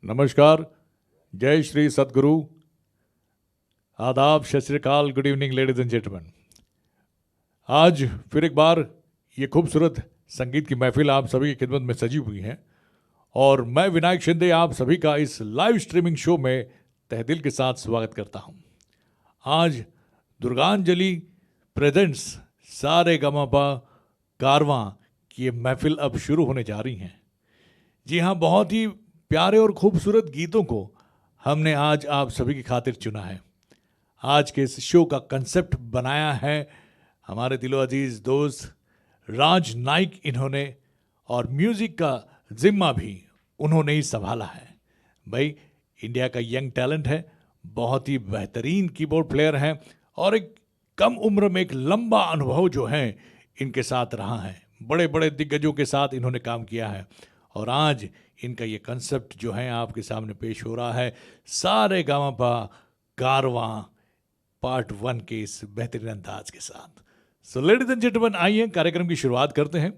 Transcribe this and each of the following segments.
नमस्कार, जय श्री सद्गुरु, आदाब, सत श्री अकाल, good evening ladies and gentleman. आज फिर एक बार ये खूबसूरत संगीत की महफिल आप सभी की खिदमत में सजी हुई है और मैं विनायक शिंदे आप सभी का इस लाइव स्ट्रीमिंग शो में तहेदिल के साथ स्वागत करता हूँ। आज दुर्गांजलि प्रेजेंट्स सारेगामापा कारवां की ये महफिल अब शुरू होने जा रही हैं। जी हाँ, बहुत ही प्यारे और खूबसूरत गीतों को हमने आज आप सभी की खातिर चुना है। आज के इस शो का कंसेप्ट बनाया है हमारे दिलो अजीज दोस्त राज नाइक इन्होंने, और म्यूजिक का जिम्मा भी उन्होंने ही संभाला है। भाई, इंडिया का यंग टैलेंट है, बहुत ही बेहतरीन कीबोर्ड प्लेयर हैं और एक कम उम्र में एक लंबा अनुभव जो है इनके साथ रहा है। बड़े बड़े दिग्गजों के साथ इन्होंने काम किया है और आज इनका ये कंसेप्ट जो है आपके सामने पेश हो रहा है सारेगामापा कारवां पार्ट 1 के इस बेहतरीन अंदाज के साथ। सो लेडीज एंड जेंटलमैन, आइए कार्यक्रम की शुरुआत करते हैं।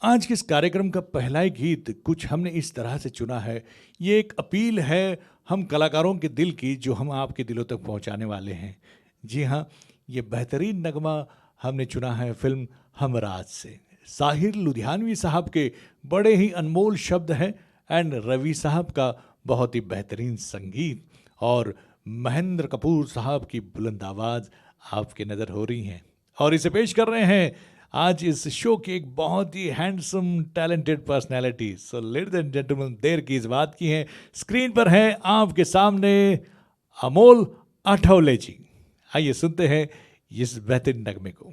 आज के इस कार्यक्रम का पहला ही गीत कुछ हमने इस तरह से चुना है, ये एक अपील है हम कलाकारों के दिल की जो हम आपके दिलों तक पहुंचाने वाले हैं। जी हाँ, ये बेहतरीन नगमा हमने चुना है फिल्म हमराज से। साहिर लुधियानवी साहब के बड़े ही अनमोल शब्द हैं एंड रवि साहब का बहुत ही बेहतरीन संगीत और महेंद्र कपूर साहब की बुलंद आवाज़ आपके नज़र हो रही हैं और इसे पेश कर रहे हैं आज इस शो की एक बहुत ही handsome talented personality. So ladies and gentleman, देर की इस बात की है, स्क्रीन पर है आपके सामने अमोल आठवले जी। आइए सुनते हैं इस बेहतरीन नगमे को।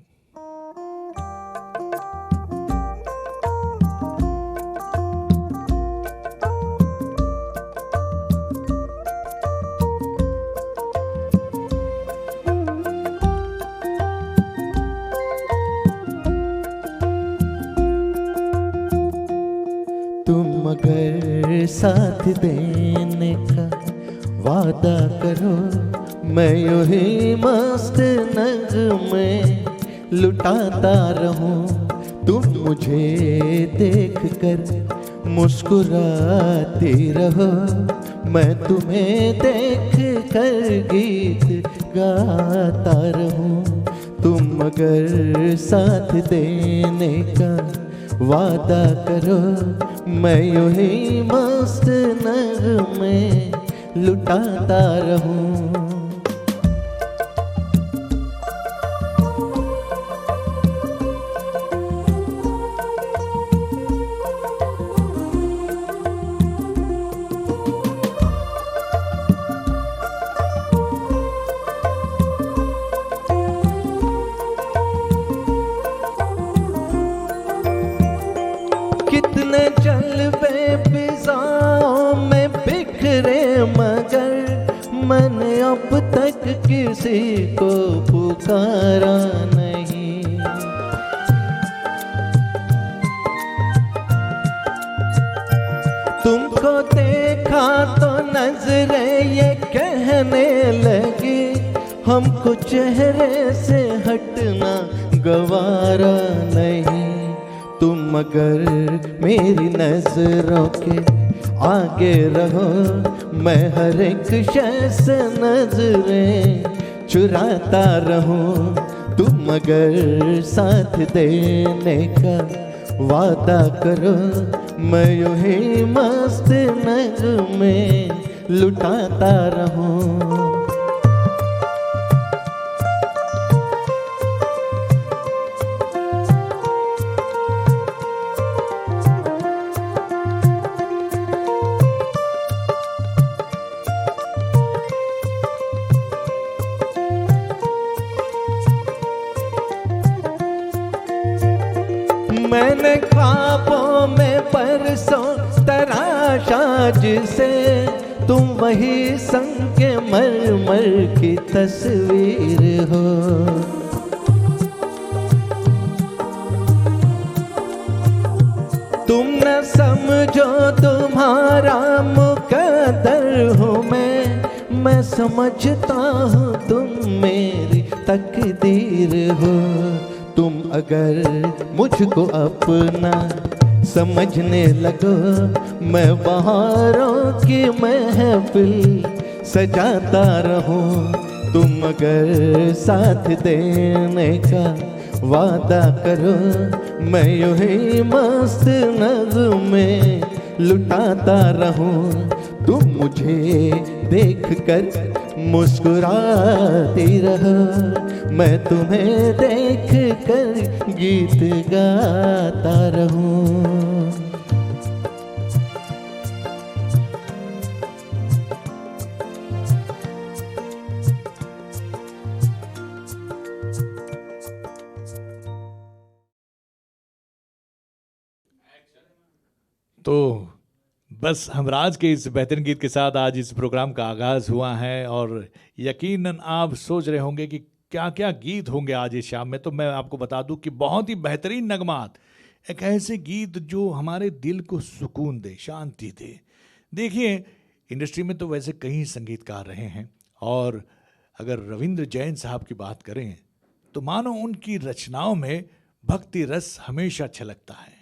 मगर साथ देने का वादा करो, मैं यूं ही मस्त नगमे लुटाता रहूं। तुम मुझे देख कर मुस्कुराती रहो, मैं तुम्हें देख कर गीत गाता रहूं। तुम मगर साथ देने का वादा करो, मैं यूं ही मस्त नगमे लुटाता रहूं। कितने जलवे फिजाओं में बिखरे, मगर मैंने अब तक किसी को पुकारा नहीं। तुमको देखा तो नजरें ये कहने लगी, हमको चेहरे से हटना गवारा नहीं। तुम मगर मेरी नजरों के आगे रहो, मैं हर एक शय से नजरें चुराता रहूं। तुम मगर साथ देने का वादा करो, मैं यूं ही मस्त नगमे लुटाता रहूं। मैंने ख्वाबों में परसों तराशा जिसे, तुम वही संग मरमर की तस्वीर हो। तुम न समझो तुम्हारा मुकद्दर हूँ मैं समझता हूँ तुम मेरी तकदीर हो। तुम अगर मुझको अपना समझने लगो मैं बहारों की महफिल सजाता रहूं, तुम अगर साथ देने का वादा करो, मैं यूं ही मस्त नग़्मे लुटाता रहूं। तुम मुझे देख कर मुस्कुराती रहो, मैं तुम्हें देख कर गीत गाता रहूं। तो बस हमराज के इस बेहतरीन गीत के साथ आज इस प्रोग्राम का आगाज़ हुआ है, और यकीनन आप सोच रहे होंगे कि क्या क्या गीत होंगे आज इस शाम में। तो मैं आपको बता दूं कि बहुत ही बेहतरीन नगमात, एक ऐसे गीत जो हमारे दिल को सुकून दे, शांति दे। देखिए, इंडस्ट्री में तो वैसे कई संगीतकार रहे हैं, और अगर रविंद्र जैन साहब की बात करें तो मानो उनकी रचनाओं में भक्ति रस हमेशा छलकता है।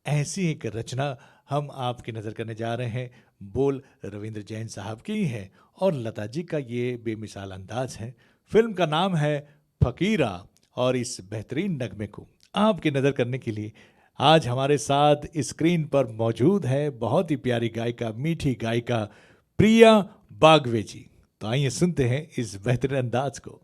ऐसी एक रचना हम आपकी नज़र करने जा रहे हैं, बोल रविंद्र जैन साहब की ही है और लता जी का ये बेमिसाल अंदाज है। फिल्म का नाम है फकीरा, और इस बेहतरीन नगमे को आपकी नज़र करने के लिए आज हमारे साथ स्क्रीन पर मौजूद है बहुत ही प्यारी गायिका, मीठी गायिका प्रिया बागवे जी। तो आइए सुनते हैं इस बेहतरीन अंदाज को।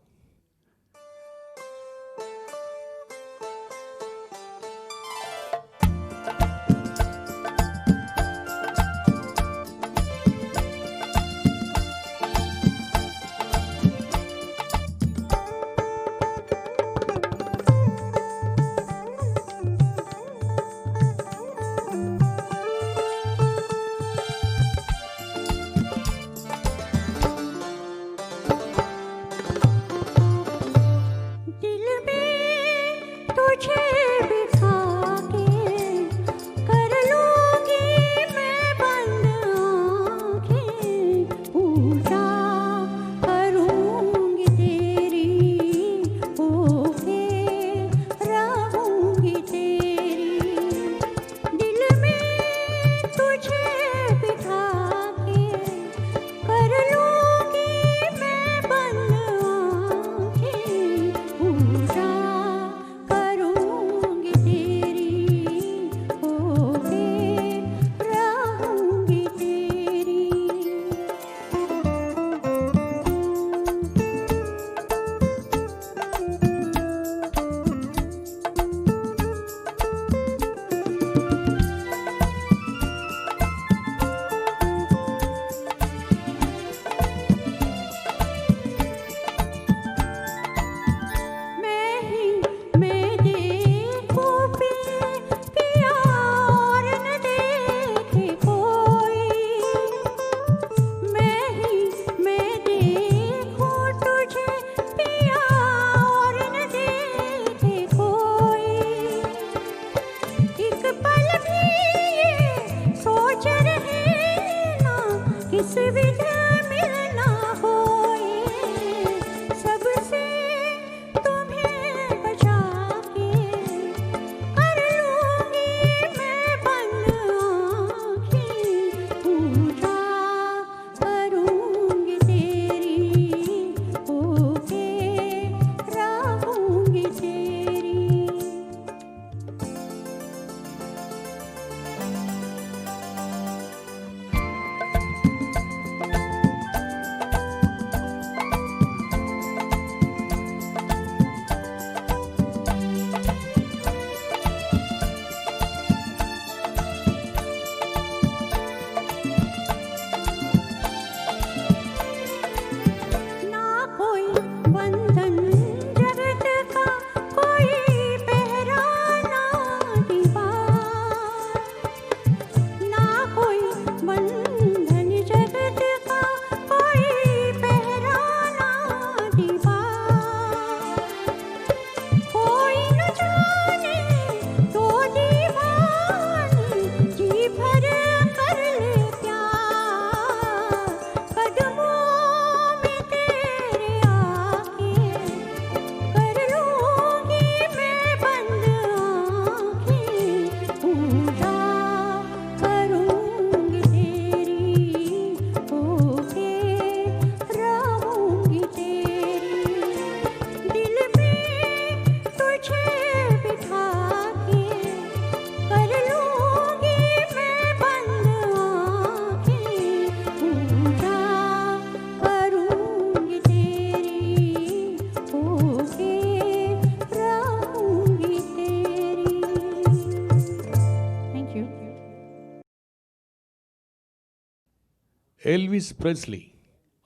एल्विस प्रेस्ली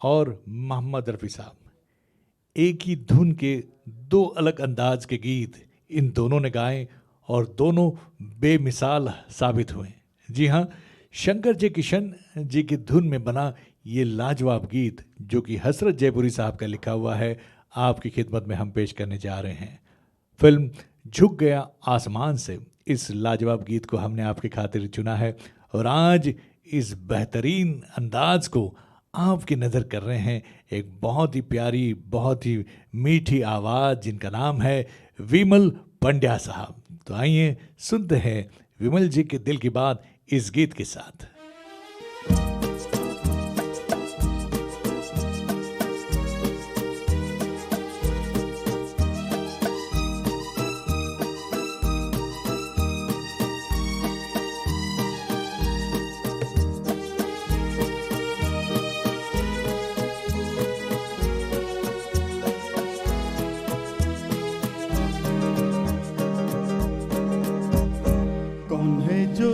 और मोहम्मद रफ़ी साहब, एक ही धुन के दो अलग अंदाज के गीत इन दोनों ने गाए और दोनों बेमिसाल साबित हुए। जी हाँ, शंकर जय किशन जी की धुन में बना ये लाजवाब गीत जो कि हसरत जयपुरी साहब का लिखा हुआ है, आपकी खिदमत में हम पेश करने जा रहे हैं। फिल्म झुक गया आसमान से इस लाजवाब गीत को हमने आपकी खातिर चुना है और आज इस बेहतरीन अंदाज को आपकी नज़र कर रहे हैं एक बहुत ही प्यारी, बहुत ही मीठी आवाज़ जिनका नाम है विमल पंड्या साहब। तो आइए सुनते हैं विमल जी के दिल की बात इस गीत के साथ।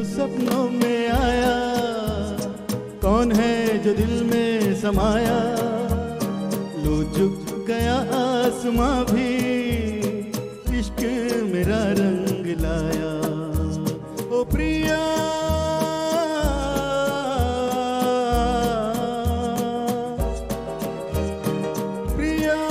सपनों में आया, कौन है जो दिल में समाया, लो झुक गया आसमां भी इश्क मेरा रंग लाया। ओ प्रिया प्रिया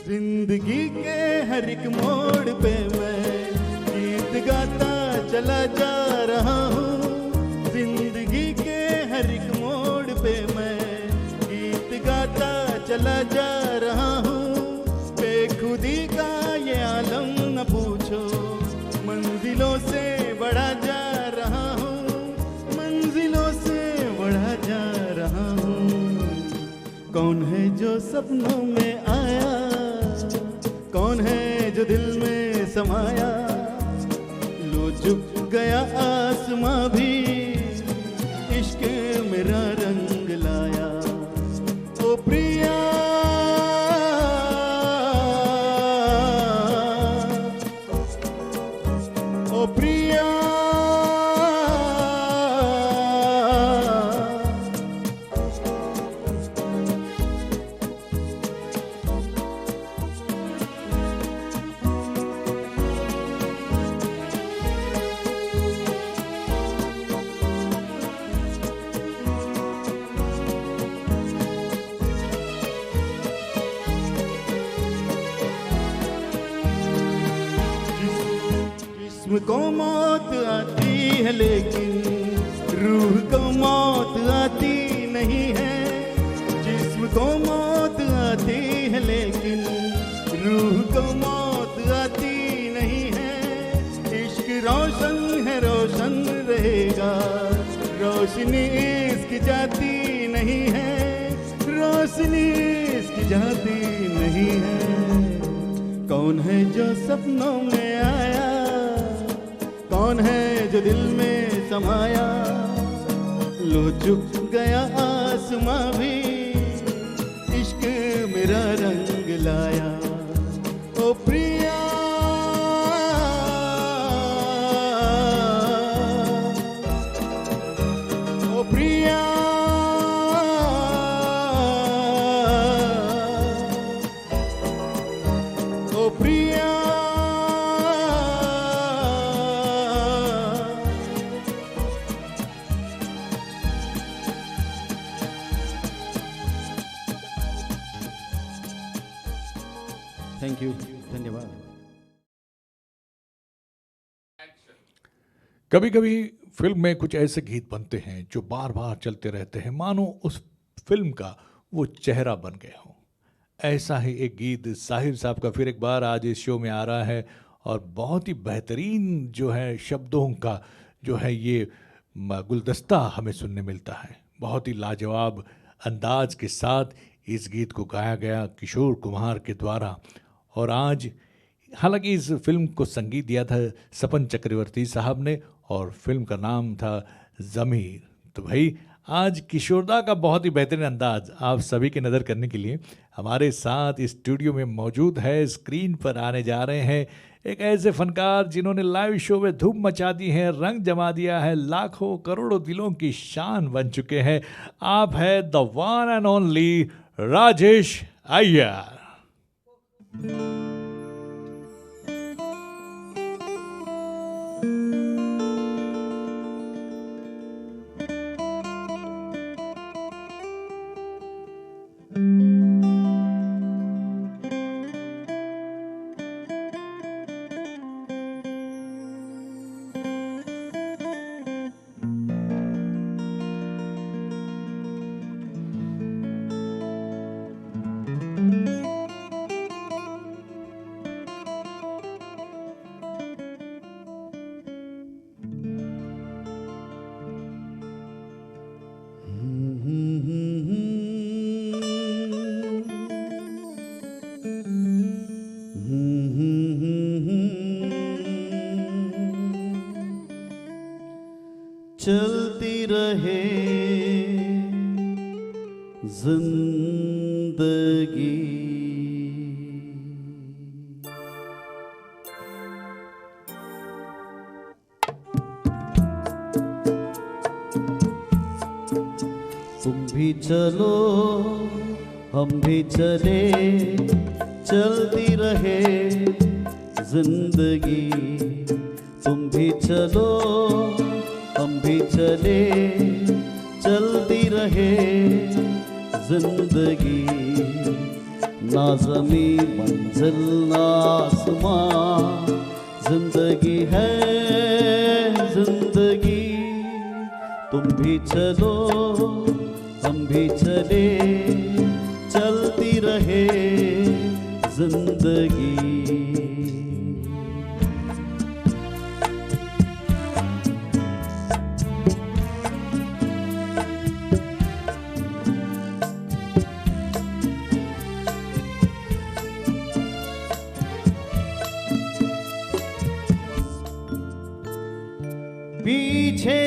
जिंदगी के हर एक मोड़ पे मैं गीत गाता चला जा रहा हूँ। जिंदगी के हर एक मोड़ पे मैं गीत गाता चला जा रहा हूँ। बेखुदी का ये आलम न पूछो, मंजिलों से बढ़ा जा रहा हूँ, मंजिलों से बढ़ा जा रहा हूँ। कौन है जो सपनों में आया, कौन है जो दिल में समाया, लो झुक गया आसमां भी इश्क मेरा रंग लाया। ओ प्रिया ओ प्रिया जिस्म को मौत आती है लेकिन रूह को मौत आती नहीं है। जिस्म को मौत आती है लेकिन रूह को मौत आती नहीं है। इश्क रोशन है, रोशन रहेगा, रोशनी इसकी जाती नहीं है, रोशनी इसकी जाती नहीं है। कौन है जो सपनों में आया, कौन है जो दिल में समाया, लो झुक गया आसमां भी इश्क मेरा रंग लाया। ओ प्रिया ओ प्रिया ओ प्रिया थैंक यू, धन्यवाद। कभी कभी फिल्म में कुछ ऐसे गीत बनते हैं जो बार बार चलते रहते हैं, मानो उस फिल्म का वो चेहरा बन गए हो। ऐसा ही एक गीत साहिर साहब का फिर एक बार आज इस शो में आ रहा है और बहुत ही बेहतरीन जो है शब्दों का जो है ये गुलदस्ता हमें सुनने मिलता है। बहुत ही लाजवाब अंदाज के साथ इस गीत को गाया गया किशोर कुमार के द्वारा। और आज हालांकि इस फिल्म को संगीत दिया था सपन चक्रवर्ती साहब ने और फिल्म का नाम था ज़मीर। तो भाई आज किशोरदा का बहुत ही बेहतरीन अंदाज आप सभी की नज़र करने के लिए हमारे साथ स्टूडियो में मौजूद है। स्क्रीन पर आने जा रहे हैं एक ऐसे फनकार जिन्होंने लाइव शो में धूम मचा दी है, रंग जमा दिया है, लाखों करोड़ों दिलों की शान बन चुके हैं। आप है the one and only Rajesh Iyer. चलती रहे जिंदगी, तुम भी चलो हम भी चले, चलती रहे जिंदगी। तुम भी चलो हम भी चले, चलती रहे जिंदगी। ना ज़मीं मंजिल ना आसमां, जिंदगी है जिंदगी। तुम भी चलो हम भी चले, चलती रहे जिंदगी। पीछे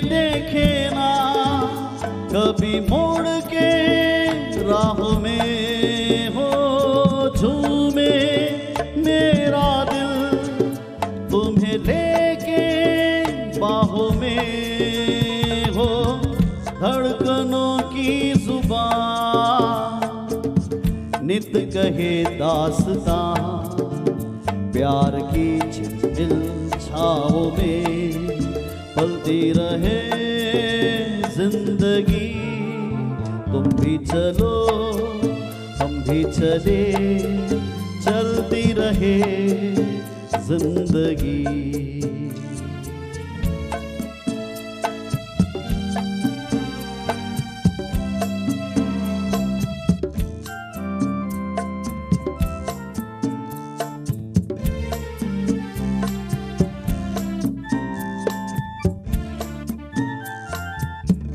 देखे ना कभी मोड़ के, राह में हो झूमे मेरा दिल, तुम्हें लेके बाहों में हो। धड़कनों की जुबान नित कहे दास्तां, प्यार की झिलमिल छाओं में पलती रहे जिंदगी। तुम भी चलो हम भी चले, चलती रहे जिंदगी।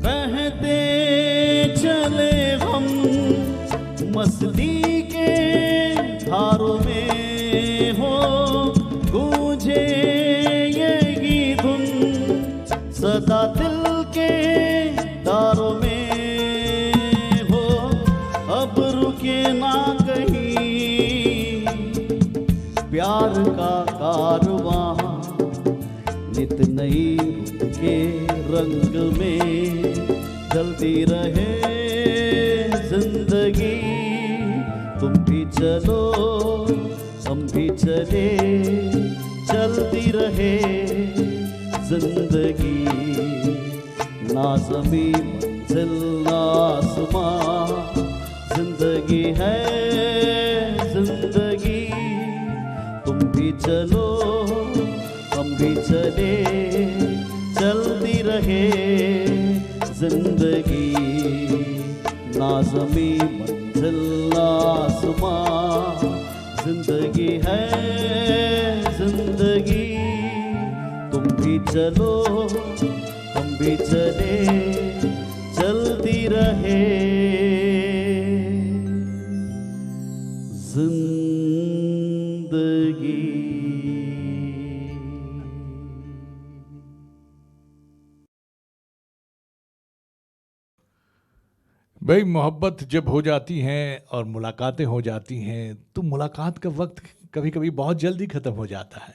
बहते चले हम मस्ती के धारों में हो, गूंजे ये धुन सदा दिल के तारों में हो। अब रुके ना कहीं प्यार का कारवां, नित नई रुत के रंग में चलती रहे जिंदगी। तुम भी चलो हम भी चले, चलती रहे जिंदगी। ना ज़मीं मंजिल ना आसमां, जिंदगी है जिंदगी। तुम भी चलो हम भी चले, चलती रहे जिंदगी। ना ज़मीं मंजिल ना आसमां, जिंदगी है जिंदगी। तुम भी चलो हम भी चले, चलती रहे जिंदगी। भाई मोहब्बत जब हो जाती हैं और मुलाकातें हो जाती हैं तो मुलाकात का वक्त कभी कभी बहुत जल्दी ख़त्म हो जाता है।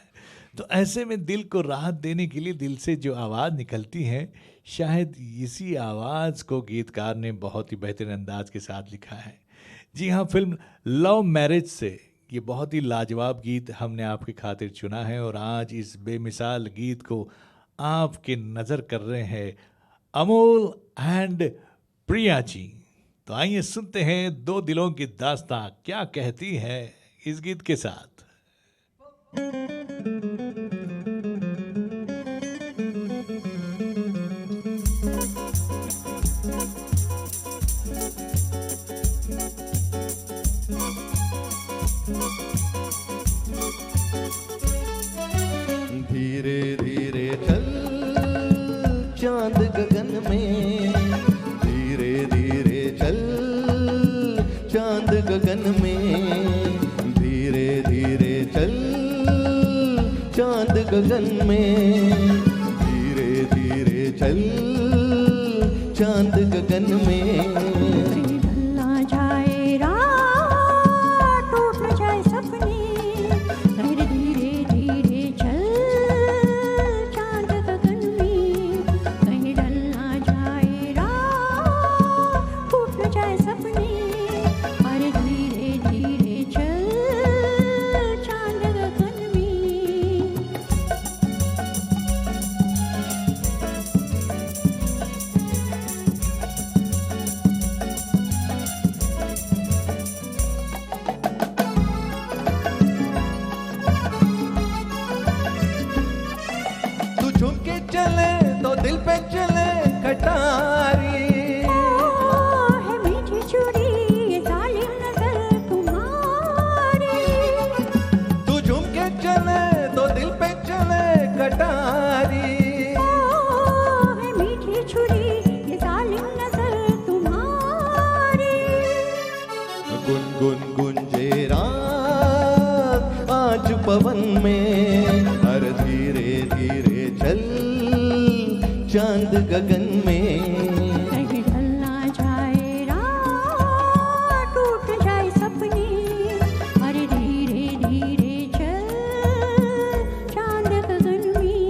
तो ऐसे में दिल को राहत देने के लिए दिल से जो आवाज़ निकलती है, शायद इसी आवाज़ को गीतकार ने बहुत ही बेहतरीन अंदाज के साथ लिखा है। जी हाँ, फिल्म लव मैरिज से ये बहुत ही लाजवाब गीत हमने आपकी खातिर चुना है और आज इस बेमिसाल गीत को आपके नज़र कर रहे हैं अमोल एंड प्रिया जी। तो आइए सुनते हैं दो दिलों की दास्तां क्या कहती है इस गीत के साथ। धीरे धीरे चल चांद गगन में, धीरे धीरे चल चांद गगन में, धीरे धीरे चल चांद गगन में, धीरे धीरे चल चांद गगन में। पवन में हर धीरे धीरे चल चांद गगन में। कहीं ढल ना जाए रात, टूट जाए सपने, हर धीरे धीरे चल चांद गगन में।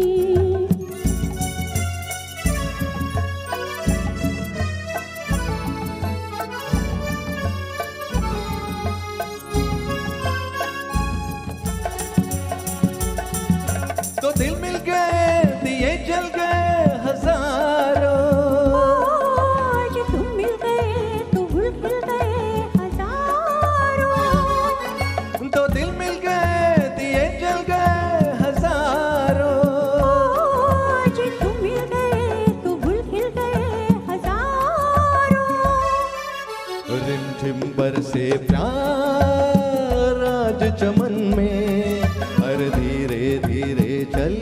तो दिल मिल गए दिए जल गए हजारों, आज तुम मिल गए तो भूल खिल गए हजारों। तो दिल मिल गए दिए जल गए हजारों, आज तुम मिल गए तो भूल खिल गए हजारों। रिमझिम बरसे प्यार आज चमन में, हर धीरे धीरे चल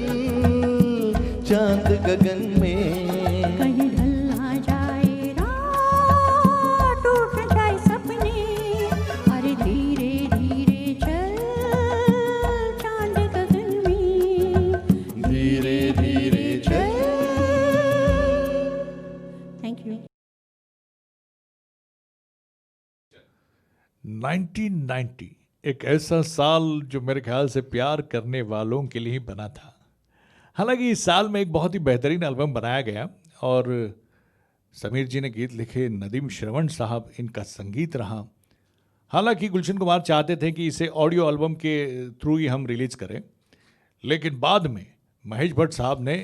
चांद गगन में। कहीं ढल ना जाए रात, टूट जाए सपने, हर धीरे धीरे चल चांद गगन में। धीरे धीरे चल। Thank you. 1990 एक ऐसा साल जो मेरे ख्याल से प्यार करने वालों के लिए ही बना था। हालांकि इस साल में एक बहुत ही बेहतरीन एल्बम बनाया गया और समीर जी ने गीत लिखे, नदीम श्रवण साहब इनका संगीत रहा। हालांकि गुलशन कुमार चाहते थे कि इसे ऑडियो एल्बम के थ्रू ही हम रिलीज़ करें, लेकिन बाद में महेश भट्ट साहब ने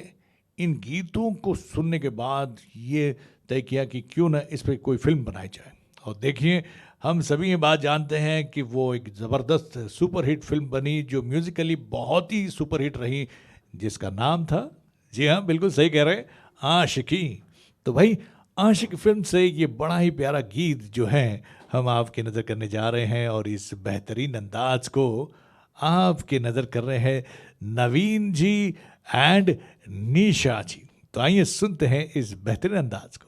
इन गीतों को सुनने के बाद ये तय किया कि क्यों ना इस पर कोई फिल्म बनाई जाए। और देखिए, हम सभी ये बात जानते हैं कि वो एक ज़बरदस्त सुपरहिट फिल्म बनी जो म्यूज़िकली बहुत ही सुपरहिट रही, जिसका नाम था, जी हाँ बिल्कुल सही कह रहे, आशिकी। तो भाई आशिक फिल्म से ये बड़ा ही प्यारा गीत जो है हम आपके नज़र करने जा रहे हैं और इस बेहतरीन अंदाज को आपके नज़र कर रहे हैं नवीन जी एंड निशा जी। तो आइए सुनते हैं इस बेहतरीन अंदाज को।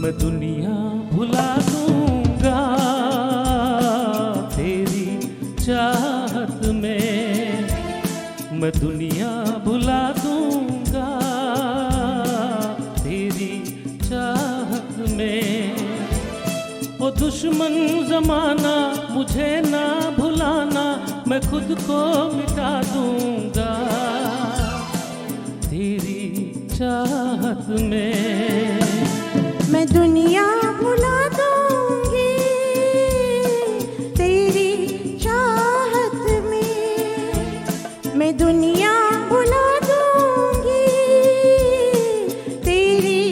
मैं दुनिया भुला दूंगा तेरी चाहत में, मैं दुनिया भुला दूंगा तेरी चाहत में। ओ दुश्मन जमाना मुझे ना भुलाना, मैं खुद को मिटा दूंगा तेरी चाहत में। मैं दुनिया भुला दूंगी तेरी चाहत में, मैं दुनिया भुला दूंगी तेरी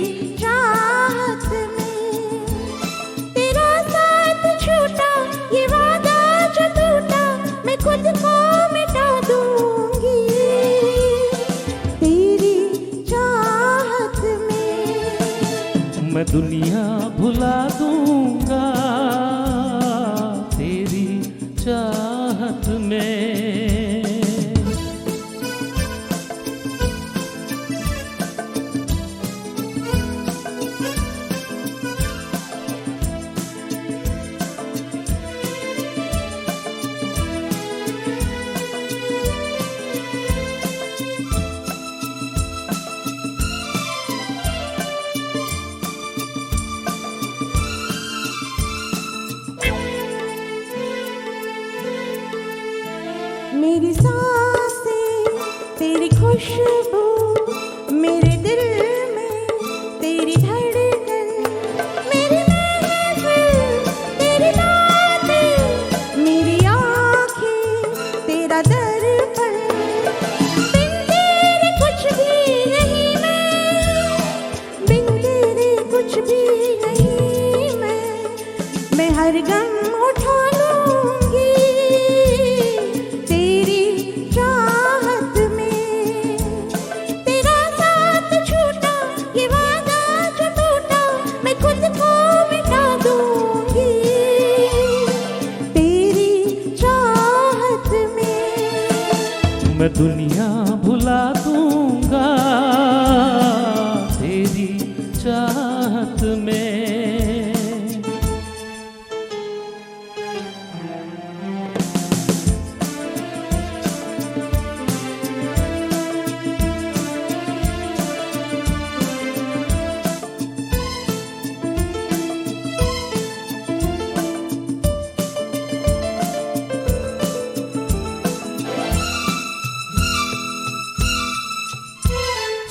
चाहत में। तेरा साथ छूटा ये वादा जो टूटा, मैं खुद को मिटा दूंगी तेरी चाहत में। मैं दुनिया भुला दूंगा तेरी चाहत में। मेरी सांसें तेरी खुशबू, मेरे दिल में तेरी धड़कन, मेरी महफिल तेरी बातें, मेरी आँखें तेरा दर्पण। बिन तेरे कुछ भी नहीं मैं, बिन तेरे कुछ भी नहीं मैं हर गम उठा लूंगी तेरी चाहत में। तेरा साथ छूटा ये वादा जो टूटा, मैं खुद को मिटा दूंगी तेरी चाहत में। मैं दुनिया भुला दूंगा तेरी चाहत में।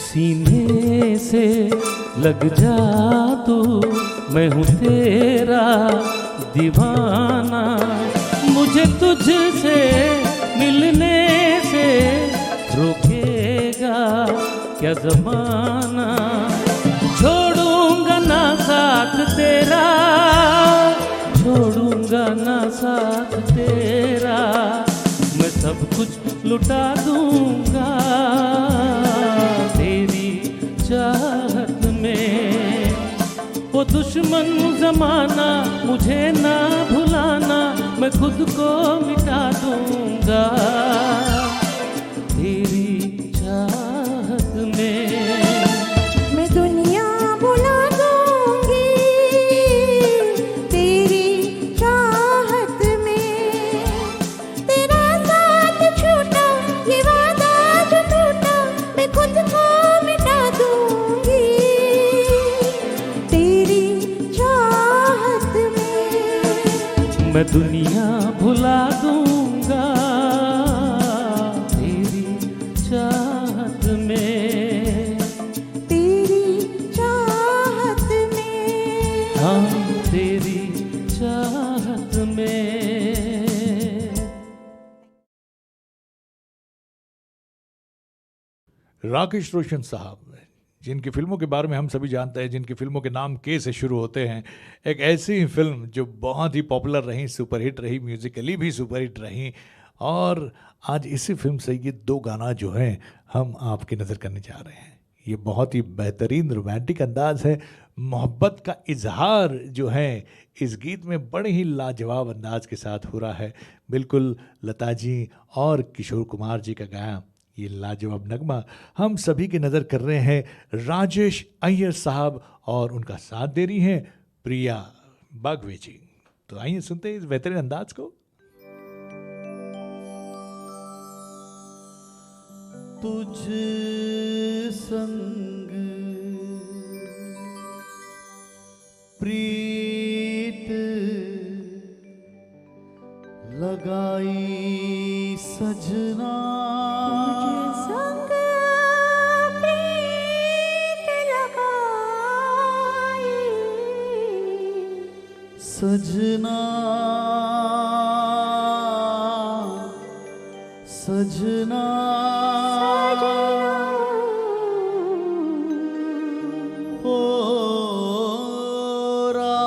सीने से लग जा तू, मैं हूँ तेरा दीवाना। मुझे तुझसे मिलने से रोकेगा क्या जमाना। छोड़ूंगा ना साथ तेरा, छोड़ूंगा ना साथ तेरा। मैं सब कुछ लुटा दूंगा तेरी चाहत में। वो दुश्मन जमाना मुझे ना भुलाना, मैं खुद को मिटा दूंगा तेरी चाहत में। मैं दुनिया भुला दूंगी तेरी चाहत में। तेरा साथ छूटा ये वादा जो टूटा, मैं खुद को मिटा दूंगी तेरी चाहत में। मैं दुनिया भुला दूंगा तेरी चाहत में। तेरी चाहत में। हाँ तेरी चाहत में। राकेश रोशन साहब, जिनकी फिल्मों के बारे में हम सभी जानते हैं, जिनकी फिल्मों के नाम के से शुरू होते हैं, एक ऐसी फिल्म जो बहुत ही पॉपुलर रही, सुपरहिट रही, म्यूजिकली भी सुपरहिट रही। और आज इसी फिल्म से ये दो गाना जो हैं हम आपकी नज़र करने जा रहे हैं। ये बहुत ही बेहतरीन रोमांटिक अंदाज है, मोहब्बत का इजहार जो है इस गीत में बड़े ही लाजवाब अंदाज के साथ हो रहा है। बिल्कुल लता जी और किशोर कुमार जी का गाया ये लाजवाब नगमा हम सभी की नज़र कर रहे हैं राजेश अय्यर साहब और उनका साथ दे रही हैं प्रिया बागवे जी। तो आइए सुनते हैं इस बेहतरीन अंदाज को। तुझ संग प्रीत लगाई सजना, तुझ संग प्रीत लगाई सजना सजना हो रामा।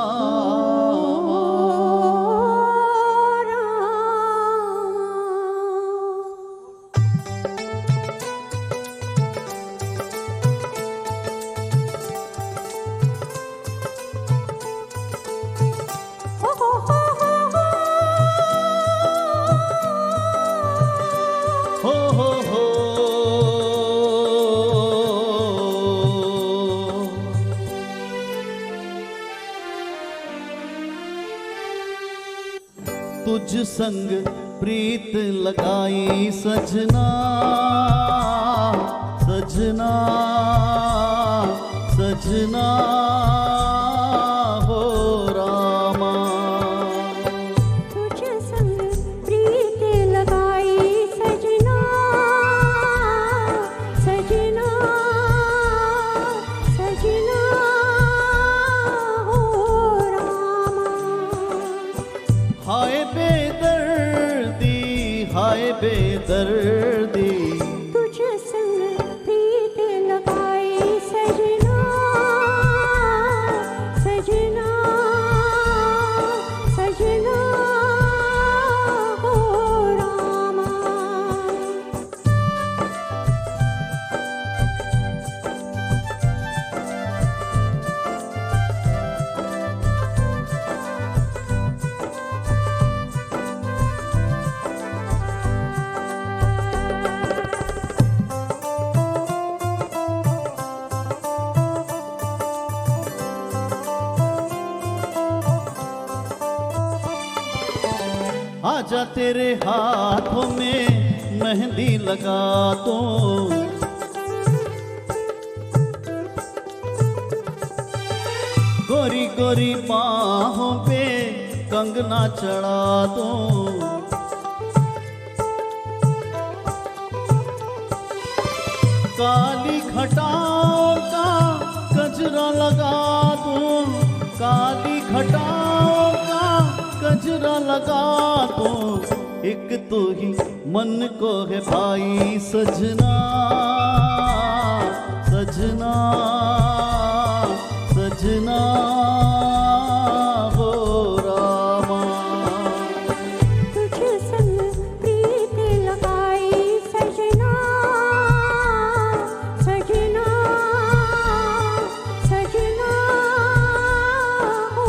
हो तुझ संग प्रीत लगाई सजना सजना सजना हो रामा। तुझ संग प्रीत लगाई सजना सजना सजना हो रामा। हाय बेदर्दी हाय बेदर्दी तुझ संग प्रीत लगाई सजना सजना सजना हो रामा। आजा तेरे हाथों में मेहंदी लगा दो, गोरी गोरी बाहों पे कंगना चढ़ा दो। काली घटाओं का गजरा लगा दूं, काली घटाओं का गजरा लगा दूं। एक तो ही मन को है भाई सजना सजना सजना हो रामा। तुझ संग प्रीत लगाई सजना सजना सजना हो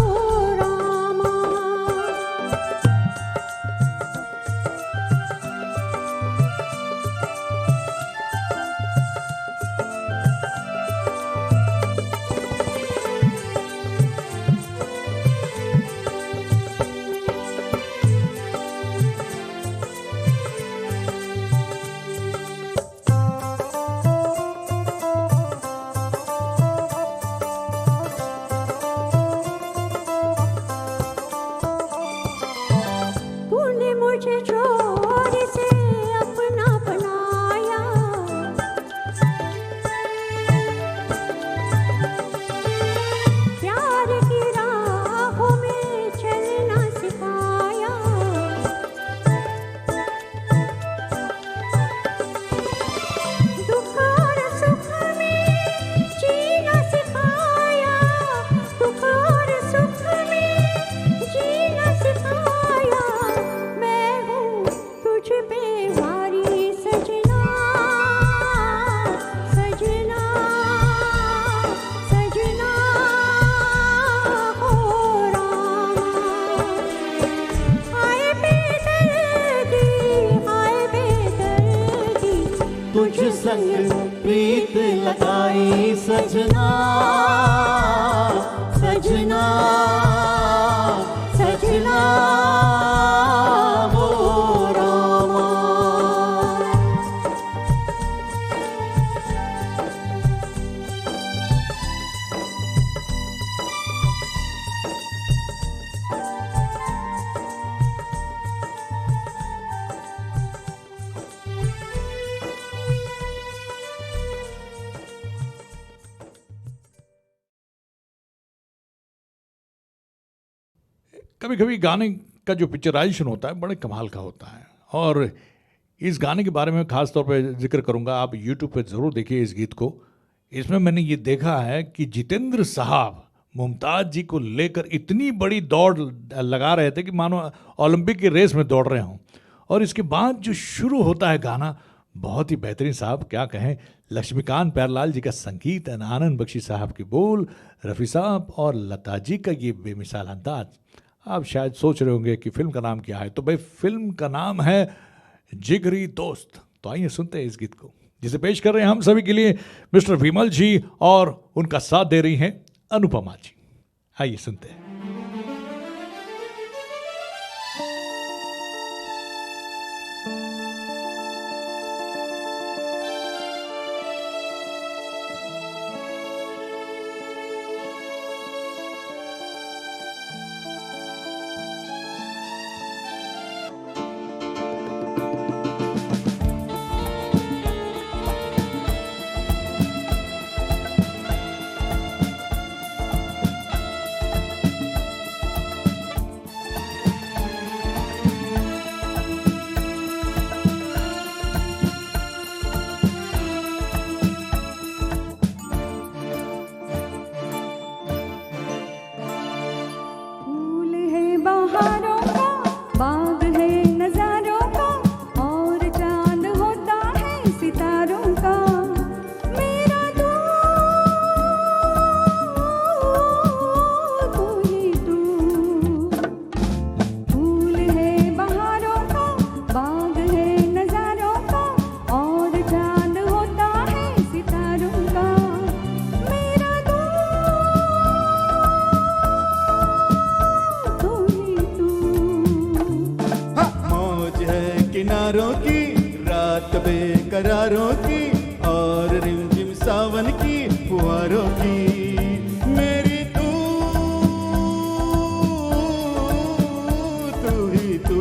रामा। संग प्रीत लगाई सजना सजना सजना वो रामा। कभी कभी गाने का जो पिक्चराइजेशन होता है बड़े कमाल का होता है, और इस गाने के बारे में खास तौर पे जिक्र करूंगा। आप यूट्यूब पे ज़रूर देखिए इस गीत को। इसमें मैंने ये देखा है कि जितेंद्र साहब मुमताज़ जी को लेकर इतनी बड़ी दौड़ लगा रहे थे कि मानो ओलंपिक की रेस में दौड़ रहे हों, और इसके बाद जो शुरू होता है गाना बहुत ही बेहतरीन साहब, क्या कहें। लक्ष्मीकांत प्यारलाल जी का संगीत, आनंद बख्शी साहब की बोल, रफ़ी साहब और लता जी का ये बेमिसाल अंदाज। आप शायद सोच रहे होंगे कि फिल्म का नाम क्या है, तो भाई फिल्म का नाम है जिगरी दोस्त। तो आइए सुनते हैं इस गीत को, जिसे पेश कर रहे हैं हम सभी के लिए मिस्टर विमल जी, और उनका साथ दे रही हैं अनुपमा जी। आइए सुनते हैं। फूल है बहारों का, बाग है नजारों का, और चांद होता है सितारों का। मेरा तू ही तू। फूल है बहारों का, बाग है नजारों का, और चांद होता है सितारों का। मेरा तू ही तू। मौज है किनारों की, रात बेकरारों की, और रिमझिम सावन की फुहारों की। मेरी तू ही तू।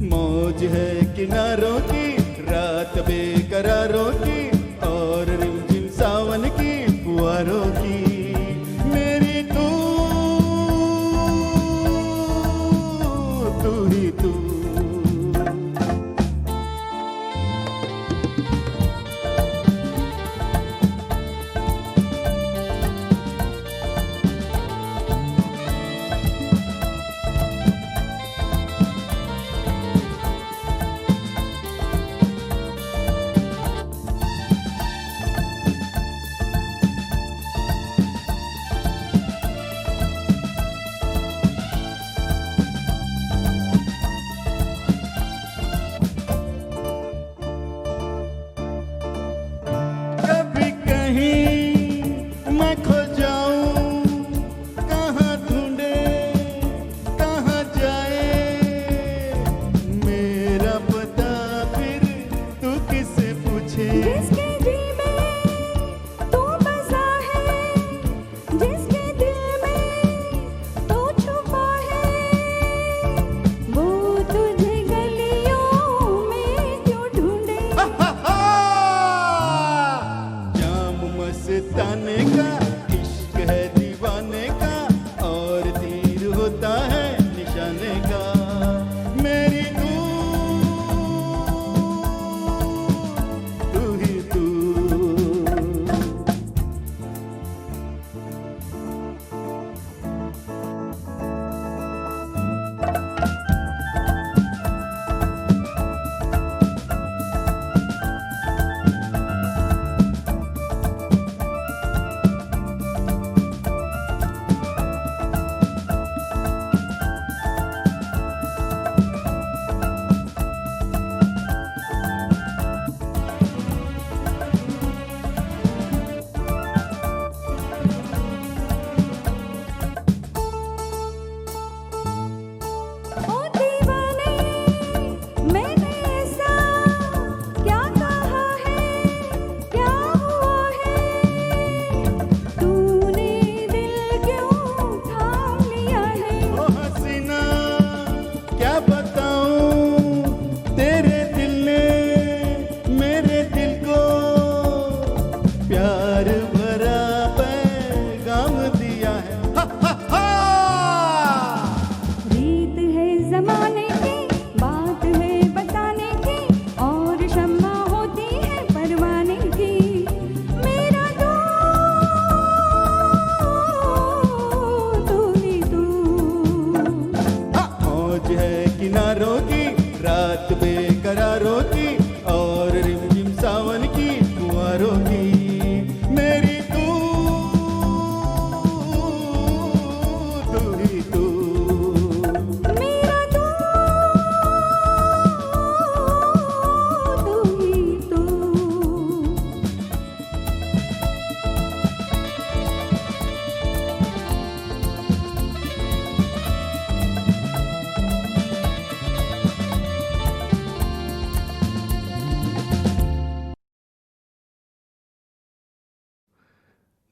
मौज है किनारों की, रात बेकरारों की, और रिमझिम सावन की फुहारों की। मेरी तू ही तू। कभी कहीं मैं खो जाऊं, कहाँ ढूंढे कहाँ जाए मेरा पता, फिर तू किससे पूछे। जिसके जी में तू बसा है, जिसके दिल में तू छुपा है, वो तुझे गलियों में क्यों ढूंढे। जाम मस्ताने का इश्क है दीवाने का, और तीर होता है निशाने का। मेरी तू ही तू।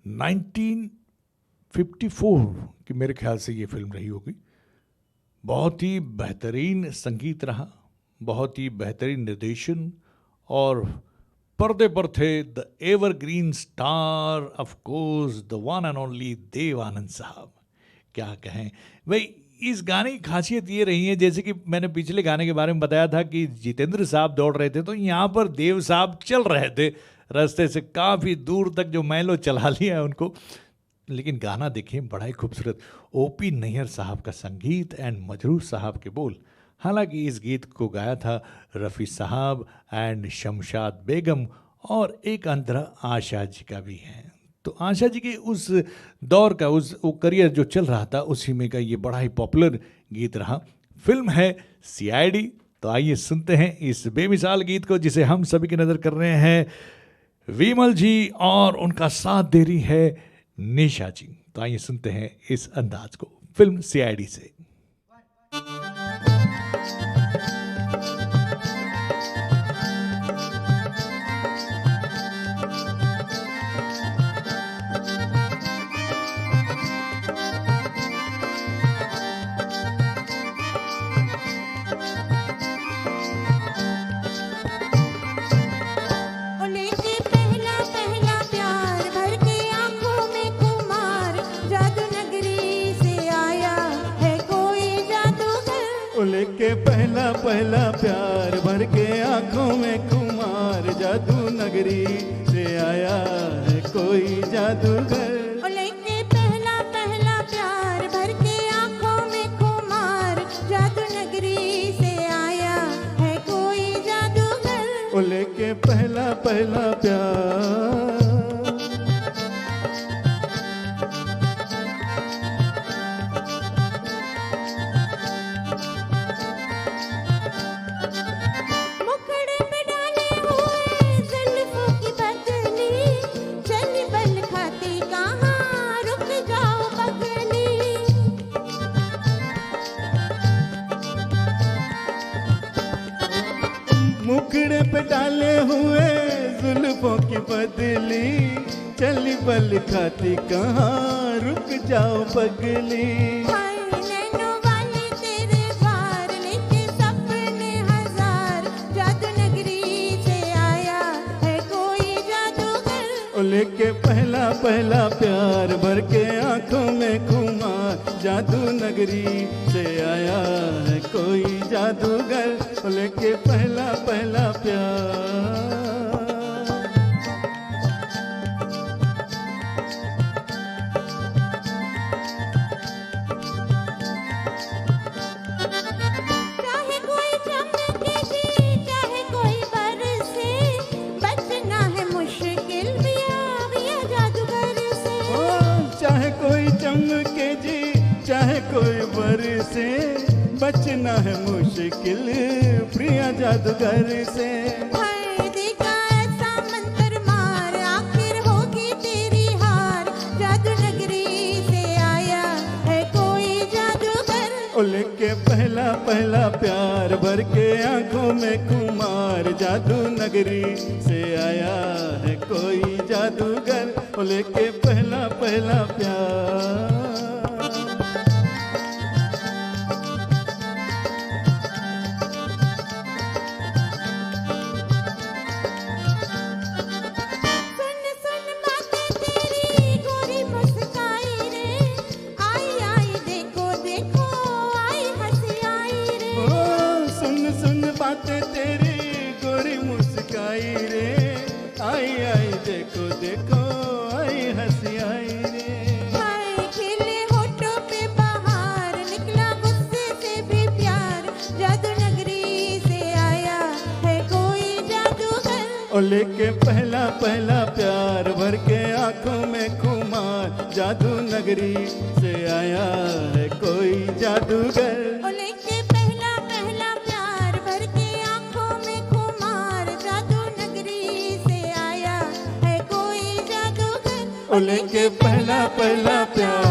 1954 की मेरे ख्याल से ये फिल्म रही होगी। बहुत ही बेहतरीन संगीत रहा, बहुत ही बेहतरीन निर्देशन, और पर्दे पर थे the evergreen star, of course the one and only Dev Anand साहब। क्या कहें भाई, इस गाने की खासियत ये रही है, जैसे कि मैंने पिछले गाने के बारे में बताया था कि जितेंद्र साहब दौड़ रहे थे, तो यहाँ पर देव साहब चल रहे थे रास्ते से काफ़ी दूर तक, जो मैलो चला लिया है उनको। लेकिन गाना देखें, बड़ा ही खूबसूरत। ओपी नैयर साहब का संगीत एंड मजरूह साहब के बोल। हालांकि इस गीत को गाया था रफ़ी साहब एंड शमशाद बेगम, और एक अंतरा आशा जी का भी है। तो आशा जी के उस दौर का, वो करियर जो चल रहा था, उसी में का ये बड़ा ही पॉपुलर गीत रहा। फिल्म है सीआईडी। तो आइए सुनते हैं इस बेमिसाल गीत को, जिसे हम सभी की नज़र कर रहे हैं विमल जी, और उनका साथ दे रही है निशा जी। तो आइए सुनते हैं इस अंदाज को, फिल्म सीआईडी से। लेके पहला पहला प्यार भर के आंखों में खुमार, जादू नगरी से आया है कोई जादूगर। लेके पहला पहला प्यार भर के आंखों में खुमार, जादू नगरी से आया है कोई जादूगर। लेके पहला पहला प्यार भर के आंखों में खुमार, जादू नगरी से आया है कोई जादूगर। लेके पहला पहला प्यार। मुखड़े पे डाले हुए जुल्फों की बदली, चली बल खाती कहाँ रुक जाओ पगली। मुखड़े पे डाले हुए जुल्फों की बदली, चली बल खाती कहाँ रुक जाओ पगली। हाय नैनों वाले तेरे वार, लेके सपने हजार, जादू नगरी से आया है कोई जादूगर। लेके पहला पहला प्यार भर के आंखों में खुमार, जादू नगरी से आया है कोई जादूगर। लेके पहला पहला प्यार। चाहे कोई चमके जी, चाहे कोई बरसे, बचना है मुश्किल भी जादूगर से। ओ, चाहे कोई चमके जी, चाहे कोई बरसे, बचना है मुश्किल प्रिया जादूगर से। हाय देखा ऐसा मंत्र मार, आखिर होगी तेरी हार, जादू नगरी से आया है कोई जादूगर। लेके पहला पहला प्यार भर के आंखों में खुमार, जादू नगरी से आया है कोई जादूगर। लेके पहला पहला प्यार। सुन सुन बातें तेरी गोरी मुस्काई रे, आई आई देखो देखो आई हंसी आई रे। ओ, सुन सुन बातें तेरी गोरी मुस्काई रे, आई आई देखो देखो आई हंसी आई रे। हाय खिले होठों पे बहार, निकला गुस्से से भी प्यार, जादू नगरी से आया है कोई जादूगर। लेके पहला पहला प्यार भर के आंखों में खुमार, जादू नगरी से आया है कोई जादूगर। लेके पहला पहला प्यार भर के आंखों में खुमार, जादू नगरी से आया है कोई जादूगर। लेके पहला पहला प्यार।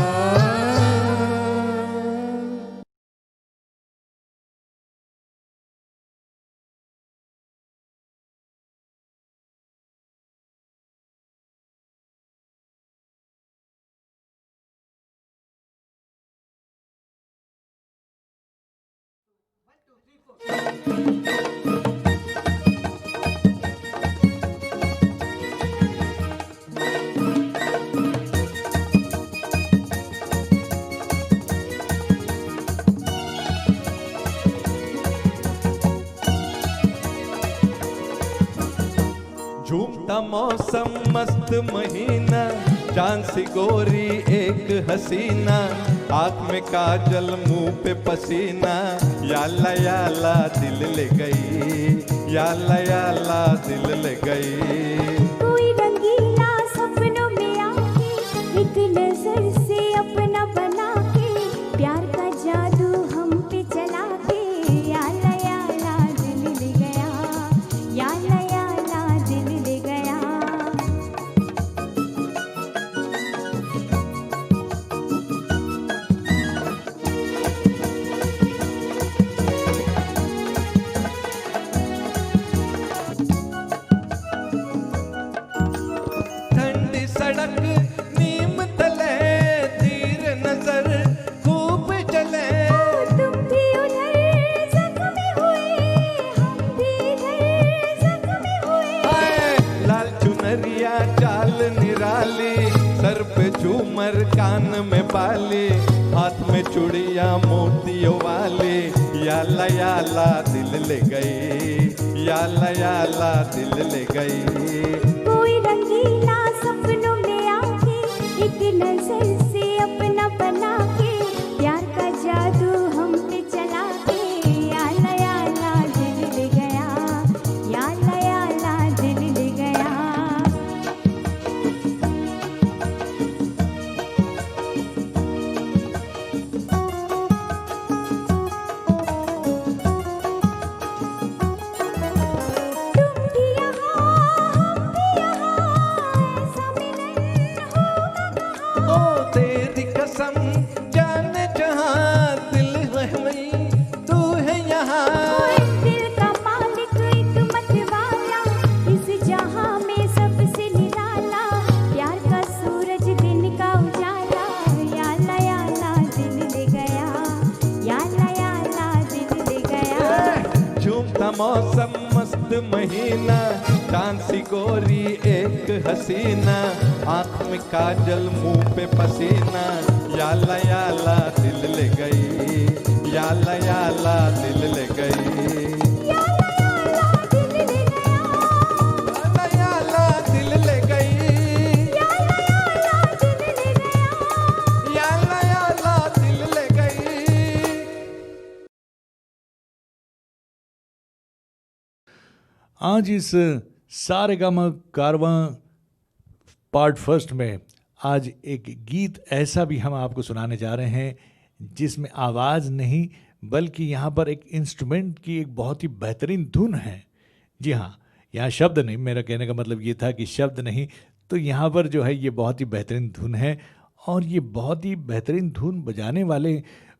झूमता मौसम मस्त महीना, चांद सी गोरी एक हसीना, आँख में काजल मुंह पे पसीना, याला दिल ले गई, याला दिल ले गई। कोई रंगीला सपनों में आके एक नजर से अपना बना के, प्यार का जादू हम पे चला के, याला दिल ले गया, याला दिल ले गया। ठंडी सड़क नीम तले, तीर नजर खूब चले, तुम भी उधर जख्मी हुए, हम भी इधर जख्मी हुए। हाय लाल चुनरिया चाल निराली, सर पे झूमर कान में बाली, हाथ में चूड़िया मोतियों वाली, याला दिल ले गई, याला दिल ले गई। कोई रंगीला सपनों में आके एक नजर से अपना बना के, प्यार का जादू हम पे चला के, याला दिल ले गया, याला दिल ले गया। तुम भी यहाँ, हम भी यहाँ, ऐसा मिलन होगा कहाँ? ओ तेरी कसम जाने जहां, दिल है वही तू है यहाँ। दिल का मालिक एक मतवाला, इस जहां में सबसे निराला, प्यार का सूरज दिन का उजाला, याला दिल ले गया, याला दिल ले गया। झूमता मौसम मस्त महीना, चांद सी गोरी एक हसीना, आँख में काजल मुंह पे पसीना, याला दिल ले गई, याला दिल ले गई। याला दिल ले गया, याला दिल ले गई, याला दिल ले गया। याला दिल ले गई। आज इस सारेगामा कारवां पार्ट फर्स्ट में आज एक गीत ऐसा भी हम आपको सुनाने जा रहे हैं जिसमें आवाज़ नहीं बल्कि यहाँ पर एक इंस्ट्रूमेंट की एक बहुत ही बेहतरीन धुन है। जी हाँ, यहाँ शब्द नहीं, मेरा कहने का मतलब ये था कि शब्द नहीं, तो यहाँ पर जो है ये बहुत ही बेहतरीन धुन है और ये बहुत ही बेहतरीन धुन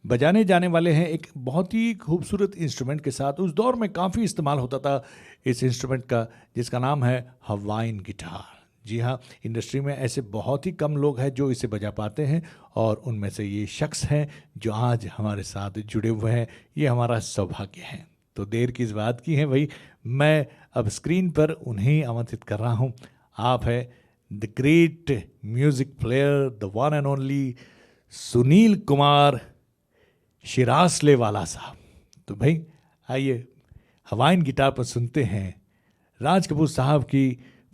बजाने जाने वाले हैं एक बहुत ही खूबसूरत इंस्ट्रूमेंट के साथ। उस दौर में काफ़ी इस्तेमाल होता था इस इंस्ट्रूमेंट का, जिसका नाम है हवाइन गिटार। जी हाँ, इंडस्ट्री में ऐसे बहुत ही कम लोग हैं जो इसे बजा पाते हैं और उनमें से ये शख्स हैं जो आज हमारे साथ जुड़े हुए हैं। ये हमारा सौभाग्य है। तो देर किस बात की है भाई, मैं अब स्क्रीन पर उन्हें आमंत्रित कर रहा हूँ। आप है the great music player, the one and only Sunil Kumar Shirasale वाला साहब। तो भाई आइए हवाइन गिटार पर सुनते हैं राज कपूर साहब की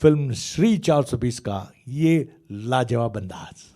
फिल्म श्री 420 का ये लाजवाब अंदाज।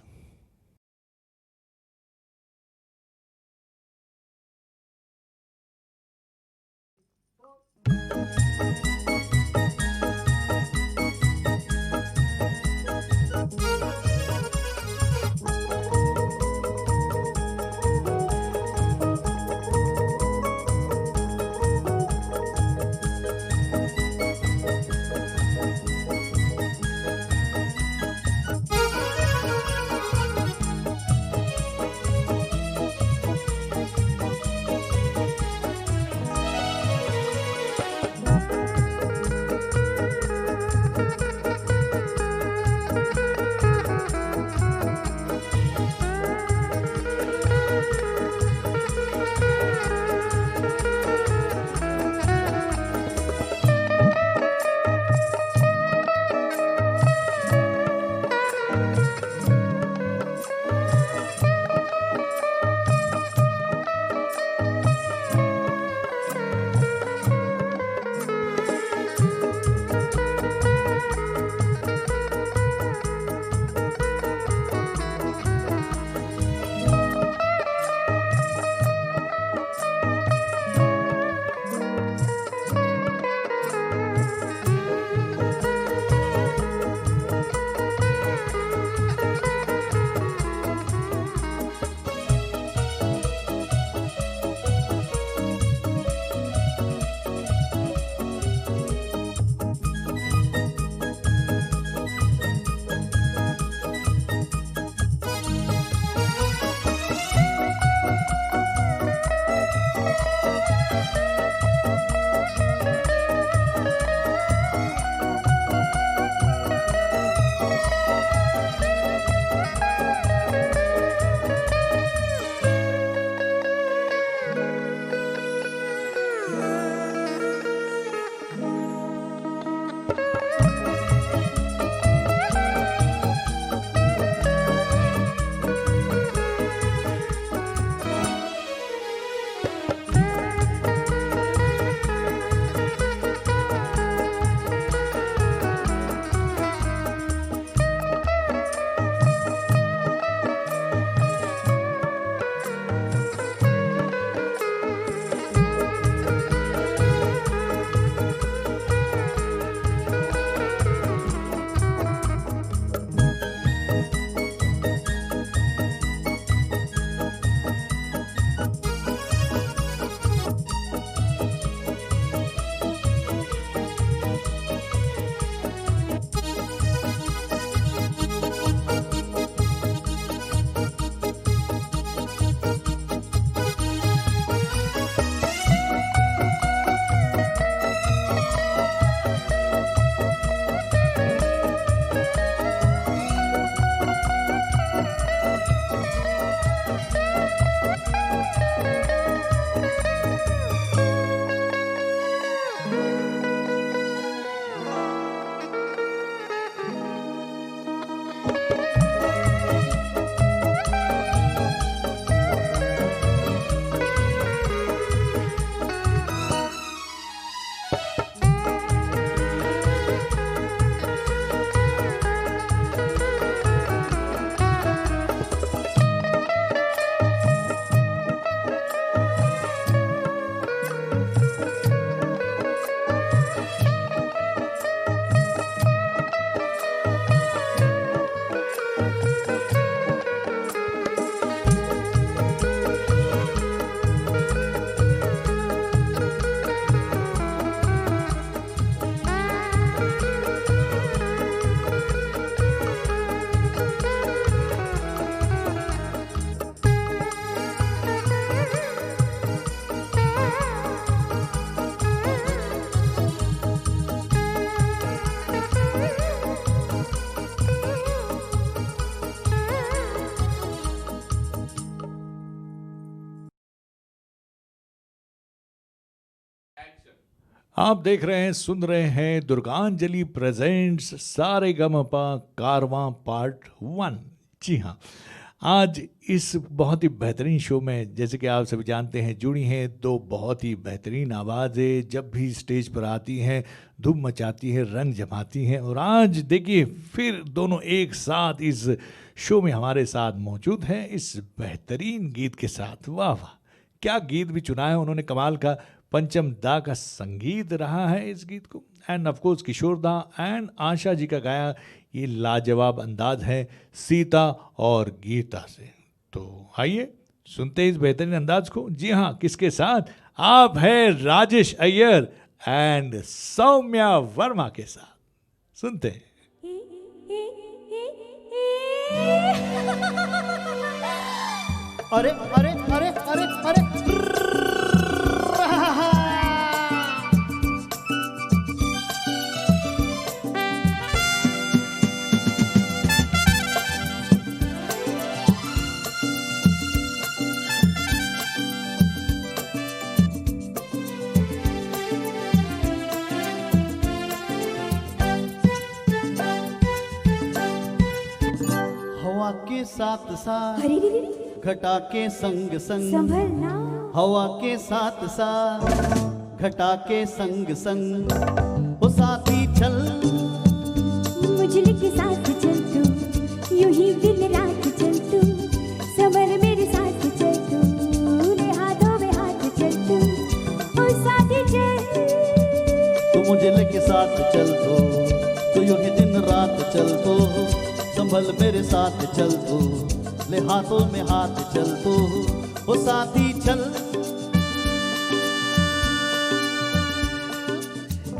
आप देख रहे हैं, सुन रहे हैं दुर्गांजलि प्रेजेंट्स सारेगामापा कारवां पार्ट 1। जी हाँ, आज इस बहुत ही बेहतरीन शो में, जैसे कि आप सभी जानते हैं, जुड़ी हैं दो बहुत ही बेहतरीन आवाज़ें। जब भी स्टेज पर आती हैं धूम मचाती हैं, रंग जमाती हैं। और आज देखिए फिर दोनों एक साथ इस शो में हमारे साथ मौजूद हैं इस बेहतरीन गीत के साथ। वाह वाह, क्या गीत भी चुना है उन्होंने, कमाल का। पंचम दा का संगीत रहा है इस गीत को, एंड ऑफ कोर्स किशोर दा एंड आशा जी का गाया ये लाजवाब अंदाज है सीता और गीता से। तो आइए सुनते हैं इस बेहतरीन अंदाज को। जी हाँ, किसके साथ? आप हैं राजेश अय्यर एंड सौम्या वर्मा के साथ। सुनते हैं। अरे अरे अरे अरे अरे हवा के साथ साथ अरे रे रे, घटा के संग संग, संभलना हवा के साथ साथ घटा के संग संग, वो साथी चल मुझले के साथ चल तू, यूं ही दिन रात चल तू, समर मेरे साथ चल तू, ले हाथों में हाथ चल तू, ओ साथी चल। तू मुझे लेके साथ चल तो यूं ही दिन रात चल तो, संभल मेरे साथ चल तो, ले हाथों में हाथ चल तो, वो साथी चल।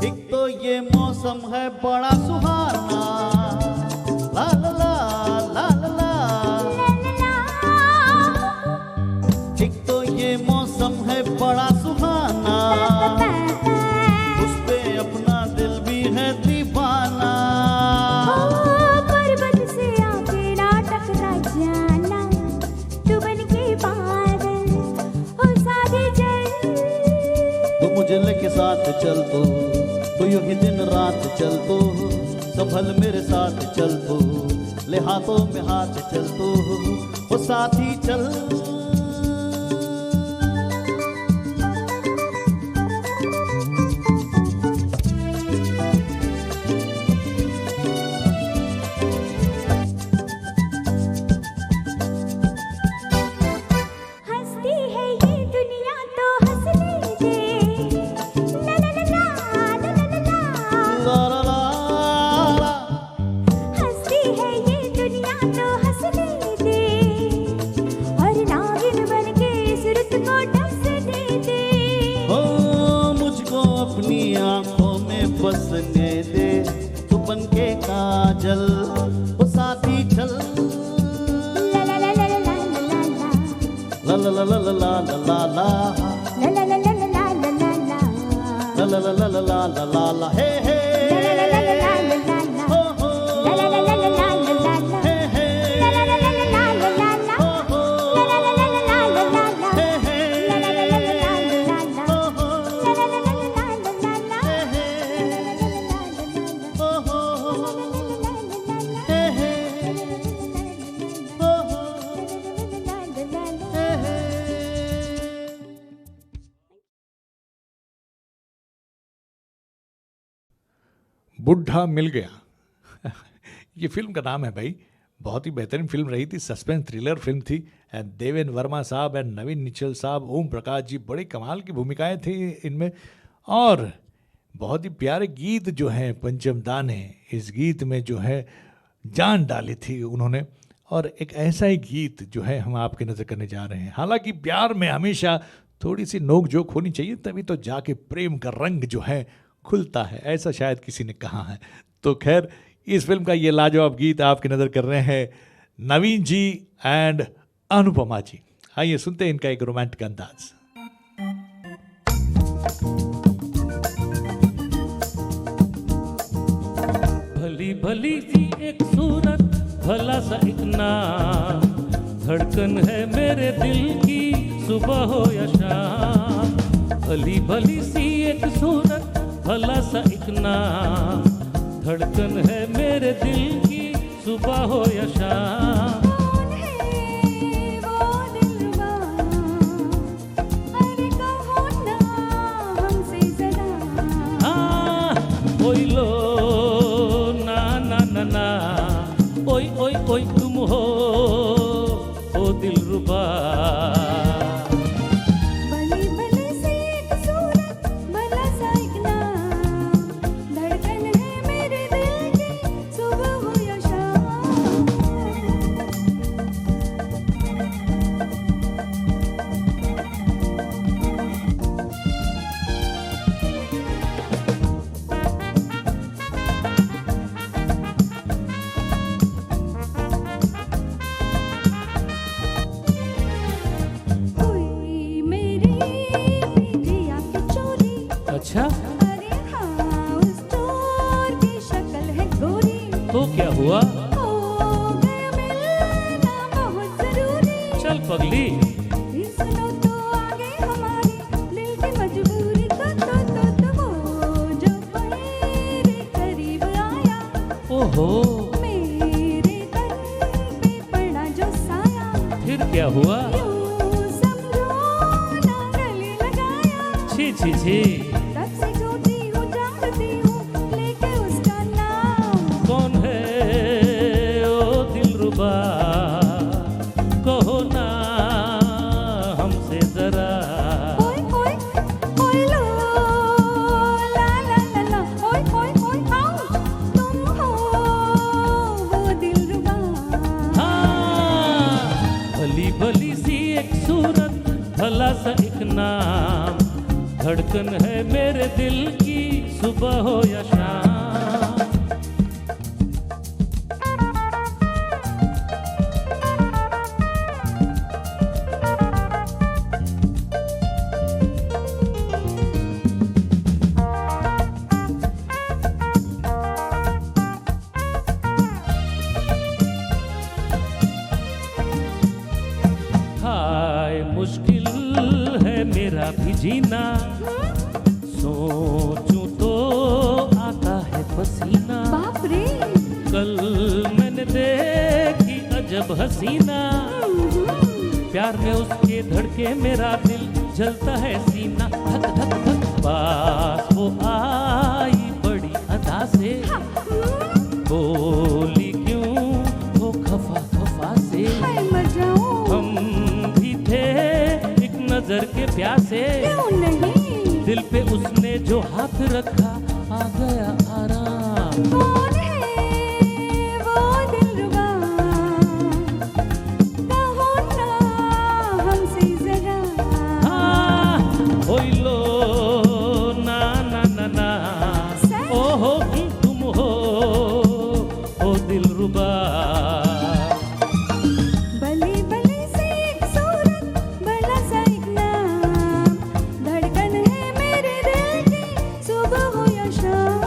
एक तो ये मौसम है बड़ा सुहाना, ला ला ला ला ला ला। एक तो ये मौसम है बड़ा सुहाना, उस पे अपना दिल भी है दीवाना। पर्वत से आके ना टकरा जाना, तू बन के बादल, ओ साथी चल। तू मुझे लेके साथ चल तो यूं ही दिन रात चल तो, संभल मेरे साथ चल तो, ले हाथों में हाथ चल तो, वो साथी चल। हंसती है ये दुनिया तो हंसने दे, ला ला ला ला ला ला ला। ला ला ला ला। हंसती है ये दुनिया तो हंसने दे, और नागिन बन के इस रुत को डसने दे। ओ मुझको अपनी आंखों में बसने दे, तू बन के काजल, वो साथी चल। ला ला ला ला ला ला ला ला, ला ला ला ला ला ला ला ला, ला ला ला ला ला ला ला ला ला, ला ला ला ला ला ला ला ला, हे हे। ला ला ला ला ला ला ला ला, हो हो। ला ला ला ला ला ला ला ला, हे हे। ला ला ला ला ला ला ला ला, हो हो। ला ला ला ला ला ला ला ला, हे हे। ला ला ला ला ला ला ला, हो हो। ला ला ला ला ला ला ला, हे हे। हो हो। हे हे। हो हो। हे हे। बुढ़ा मिल गया ये फिल्म का नाम है भाई। बहुत ही बेहतरीन फिल्म रही थी, सस्पेंस थ्रिलर फिल्म थी। एंड देवेन वर्मा साहब एंड नवीन निश्चल साहब, ओम प्रकाश जी, बड़े कमाल की भूमिकाएं थी इनमें। और बहुत ही प्यारे गीत जो हैं पंचम दा ने इस गीत में जो है जान डाली थी उन्होंने। और एक ऐसा ही गीत जो है हम आपके नज़र करने जा रहे हैं। हालांकि प्यार में हमेशा थोड़ी सी नोक झोंक होनी चाहिए, तभी तो जाके प्रेम का रंग जो है खुलता है, ऐसा शायद किसी ने कहा है। तो खैर, इस फिल्म का ये लाजवाब गीत आपकी नज़र कर रहे हैं नवीन जी एंड अनुपमा जी। आइए सुनते हैं इनका एक रोमांटिक अंदाज। भली भली सी एक सूरत, भला सा एक नाम, धड़कन है मेरे दिल की सुबह हो या शाम। भली भली सी एक सूरत, भला सा एक नाम, धड़कन है मेरे दिल की सुबह हो या शाम। कौन है वो दिलरुबा, अरे कहो ना हमसे जरा। ओई लो ना ना ना ना, ओई ओई ओई तुम हो ओ दिलरुबा। भली भली सी एक सूरत, भला सा एक नाम, धड़कन है मेरे दिल की सुबह हो या शाम। कोई मेरी पीठिया की चोरी, अच्छा अरे हाँ उस चोर की शक्ल है गोरी। तो क्या हुआ? हो गया मिलना बहुत जरूरी, चल पगली। फिर सुनो तो आगे हमारी दिल की मजबूरी। तो वो जो मेरे करीब आया, ओहो मेरे तन पे पड़ा जो साया, फिर क्या हुआ? यूं समझो ना गले लगाया। छी छी छी, तब से ढूंढती हूँ जानती हूँ लेके उसका नाम। कौन है ओ दिलरुबा, कहो ना हमसे जरा। ओए ओए ओए लो ला ला ला ला, ओए ओए ओए आउच, तुम हो वो दिलरुबा। हाँ, भली भली सी एक सूरत, भला सा एक नाम, धड़कन है मेरे दिल की सुबह हो या शाम। हाय मुश्किल है मेरा भी जीना, सोचूं तो आता है पसीना। बाप रे, कल मैंने देखी अजब हसीना, प्यार में उसके धड़के मेरा दिल जलता है सीना। धक धक धक, पास वो आई बड़ी अदा से, बोली क्यों वो खफा खफा से। मैं मर जाऊं हम भी थे एक नजर के प्यासे, क्यों नहीं। दिल पे उसने जो हाथ रखा आ गया आराम। कौन है वो दिलरुबा, कहो ना हमसे जरा। ओई लो ना ना ना ना, सच? ओहो तुम हो ओ दिलरुबा। भली भली सी एक सूरत, भला सा एक नाम, धड़कन है मेरे दिल की सुबह हो या शाम।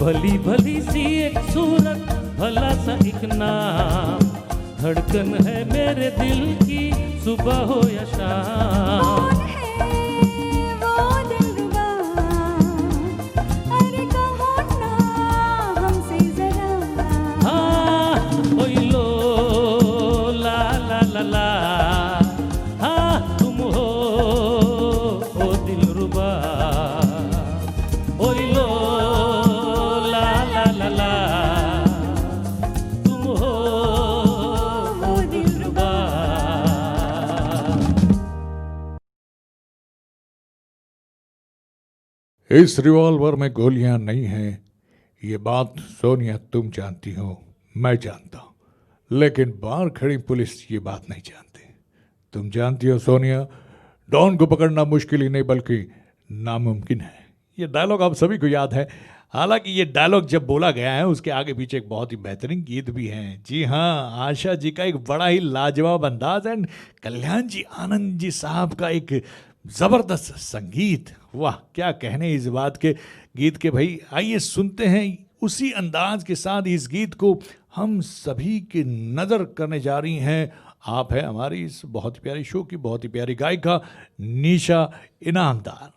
भली भली सी एक सूरत, भला सा एक नाम, धड़कन है मेरे दिल की सुबह हो या शाम। कौन है वो दिलरुबा, अरे कहो ना हमसे जरा। ओई लो ला ला ला ला, तुम हो ओ दिलरुबा। ओई लो ला ला ला ला, तुम हो वो दिलरुबा। इस रिवॉल्वर में गोलियां नहीं हैं, ये बात सोनिया तुम जानती हो, मैं जानता हूं, लेकिन बाहर खड़ी पुलिस ये बात नहीं जानती। तुम जानती हो सोनिया, डॉन को पकड़ना मुश्किल ही नहीं बल्कि नामुमकिन है। ये डायलॉग आप सभी को याद है। हालांकि ये डायलॉग जब बोला गया है उसके आगे पीछे एक बहुत ही बेहतरीन गीत भी है। जी हाँ, आशा जी का एक बड़ा ही लाजवाब अंदाज एंड कल्याण जी आनंद जी साहब का एक ज़बरदस्त संगीत। वाह, क्या कहने इस बात के गीत के भाई। आइए सुनते हैं उसी अंदाज के साथ इस गीत को हम सभी की नज़र करने जा रही हैं। आप है हमारी इस बहुत ही प्यारी शो की बहुत ही प्यारी गायिका निशा इनामदार।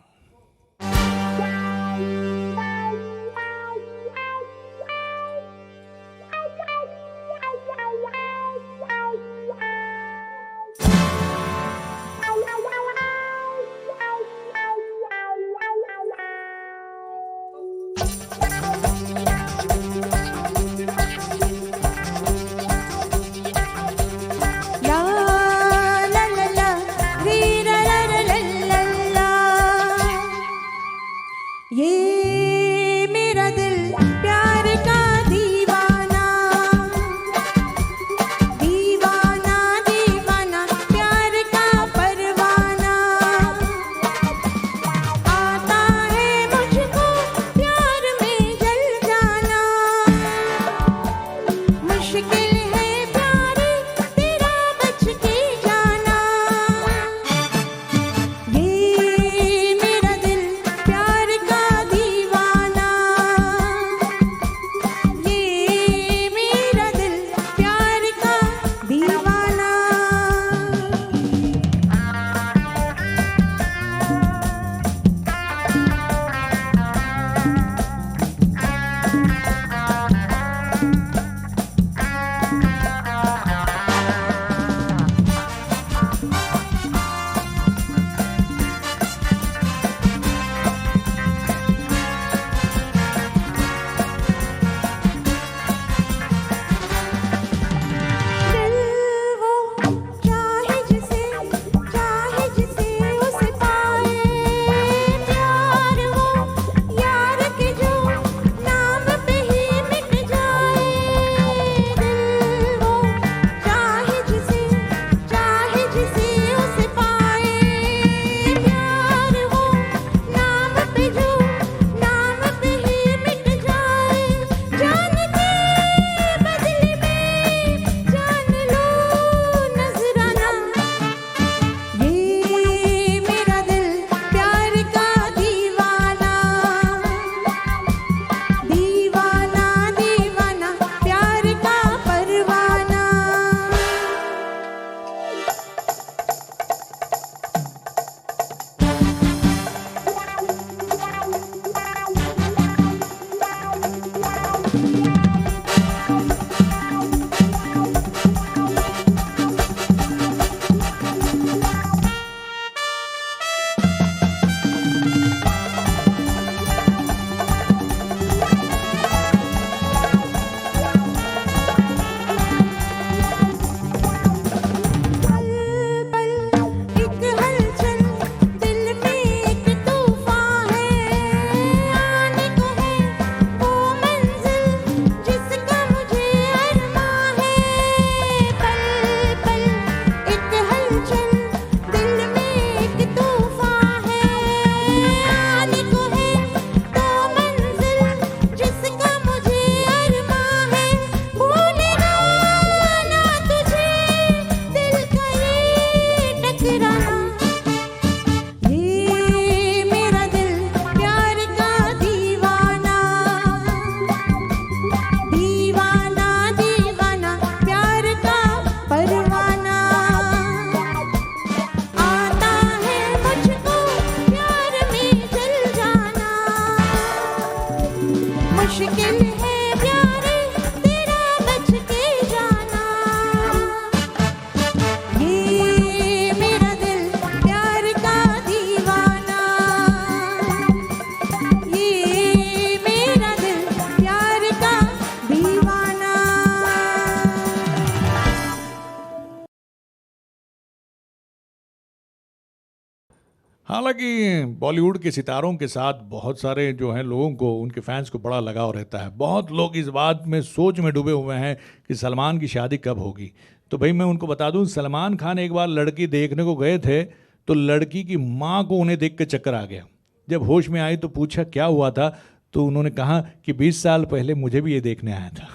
हालांकि बॉलीवुड के सितारों के साथ बहुत सारे जो हैं लोगों को, उनके फैंस को बड़ा लगाव रहता है। बहुत लोग इस बात में सोच में डूबे हुए हैं कि सलमान की शादी कब होगी। तो भाई मैं उनको बता दूं, सलमान खान एक बार लड़की देखने को गए थे तो लड़की की माँ को उन्हें देख के चक्कर आ गया। जब होश में आई तो पूछा क्या हुआ था, तो उन्होंने कहा कि 20 साल पहले मुझे भी ये देखने आया था।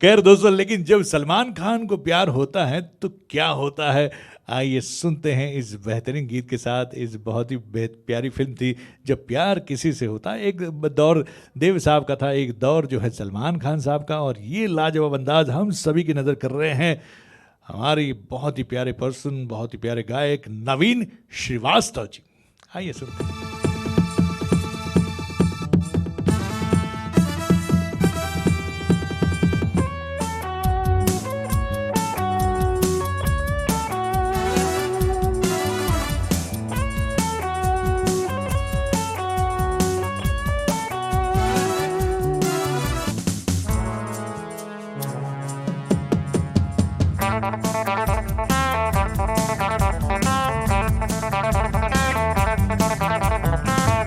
खैर दोस्तों, लेकिन जब सलमान खान को प्यार होता है तो क्या होता है, आइए सुनते हैं इस बेहतरीन गीत के साथ। इस बहुत ही प्यारी फिल्म थी जब प्यार किसी से होता है। एक दौर देव साहब का था, एक दौर जो है सलमान खान साहब का, और ये लाजवाब अंदाज हम सभी की नज़र कर रहे हैं हमारी बहुत ही प्यारे पर्सन, बहुत ही प्यारे गायक नवीन श्रीवास्तव जी। आइए सुनते हैं।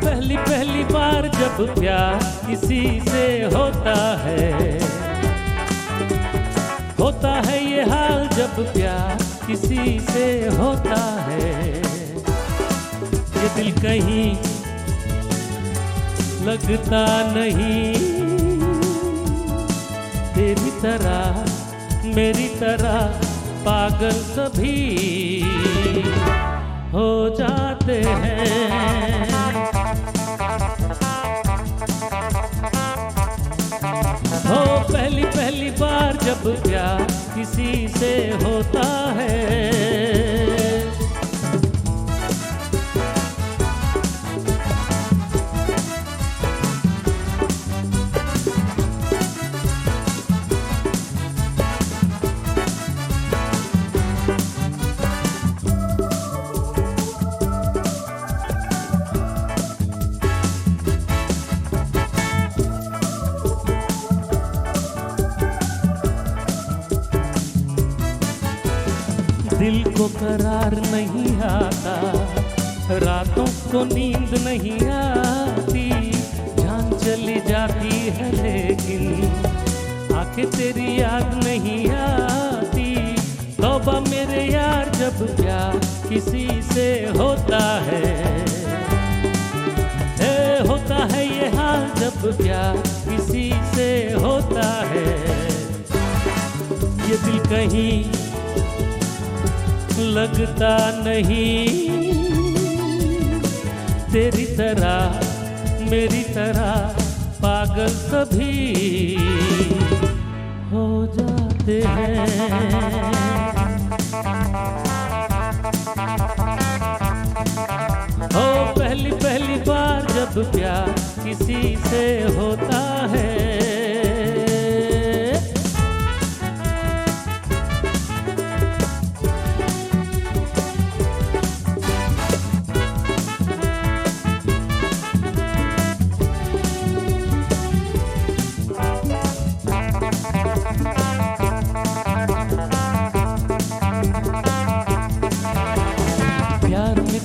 पहली पहली बार जब प्यार किसी से होता है ये हाल जब प्यार किसी से होता है। ये दिल कहीं लगता नहीं, तेरी तरह मेरी तरह पागल सभी हो जाते हैं। हो पहली पहली बार जब प्यार किसी से होता है। दिल को करार नहीं आता, रातों को नींद नहीं आती, जान चली जाती है लेकिन आके तेरी याद नहीं आती। तौबा मेरे यार जब प्यार किसी से होता है, होता है ये हाल जब प्यार किसी से होता है। ये दिल कहीं लगता नहीं, तेरी तरह मेरी तरह पागल सभी हो जाते हैं। हो पहली पहली बार जब प्यार किसी से होता है।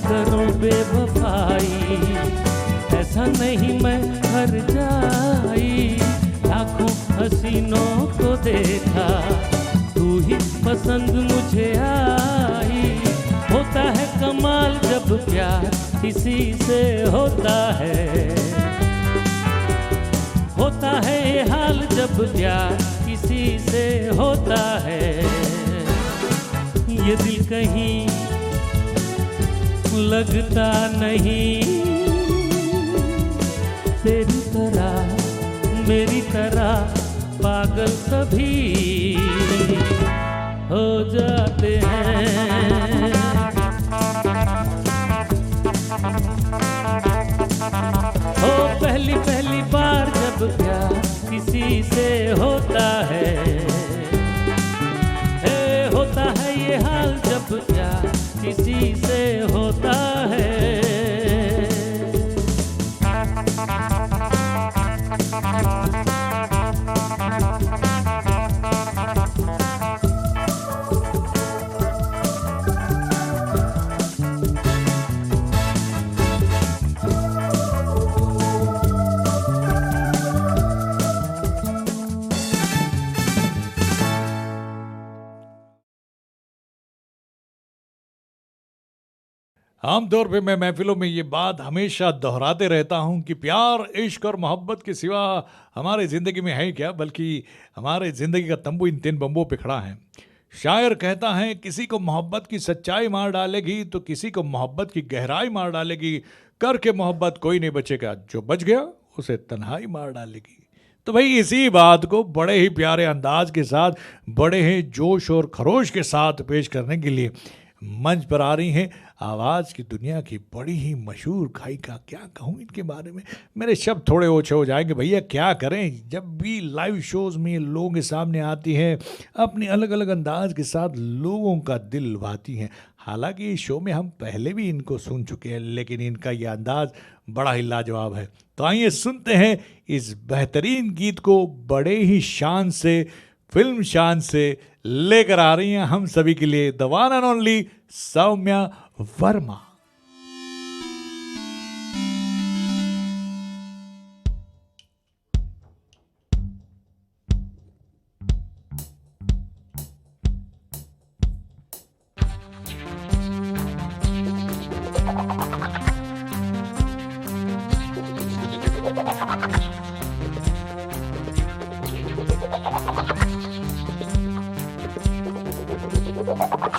करो बेवफाई, ऐसा नहीं मैं हर जाई। लाखों हसीनों को देखा, तू ही पसंद मुझे आई। होता है कमाल जब प्यार किसी से होता है, होता है ये हाल जब प्यार किसी से होता है। ये दिल कहीं लगता नहीं, तेरी तरह मेरी तरह पागल सभी हो जाते हैं। हो पहली पहली बार जब प्यार किसी से होता है, होता है ये हाल जब प्यार किसी से होता है। आमतौर पे मैं महफिलों में ये बात हमेशा दोहराते रहता हूँ कि प्यार, इश्क और मोहब्बत के सिवा हमारे ज़िंदगी में है क्या, बल्कि हमारे ज़िंदगी का तंबू इन 3 बम्बों पे खड़ा है। शायर कहता है, किसी को मोहब्बत की सच्चाई मार डालेगी तो किसी को मोहब्बत की गहराई मार डालेगी, करके मोहब्बत कोई नहीं बचेगा, जो बच गया उसे तन्हाई मार डालेगी। तो भाई इसी बात को बड़े ही प्यारे अंदाज के साथ, बड़े ही जोश और खरोश के साथ पेश करने के लिए मंच पर आ रही हैं आवाज़ की दुनिया की बड़ी ही मशहूर गायिका। क्या कहूँ इनके बारे में, मेरे शब्द थोड़े ओछे हो जाएंगे भैया, क्या करें। जब भी लाइव शोज़ में लोगों के सामने आती हैं, अपनी अलग अलग अंदाज के साथ लोगों का दिल लुभाती हैं। हालांकि इस शो में हम पहले भी इनको सुन चुके हैं, लेकिन इनका ये अंदाज़ बड़ा ही लाजवाब है। तो आइए सुनते हैं इस बेहतरीन गीत को बड़े ही शान से, फिल्म शान से लेकर आ रही हैं हम सभी के लिए the one and only Saumya Verma.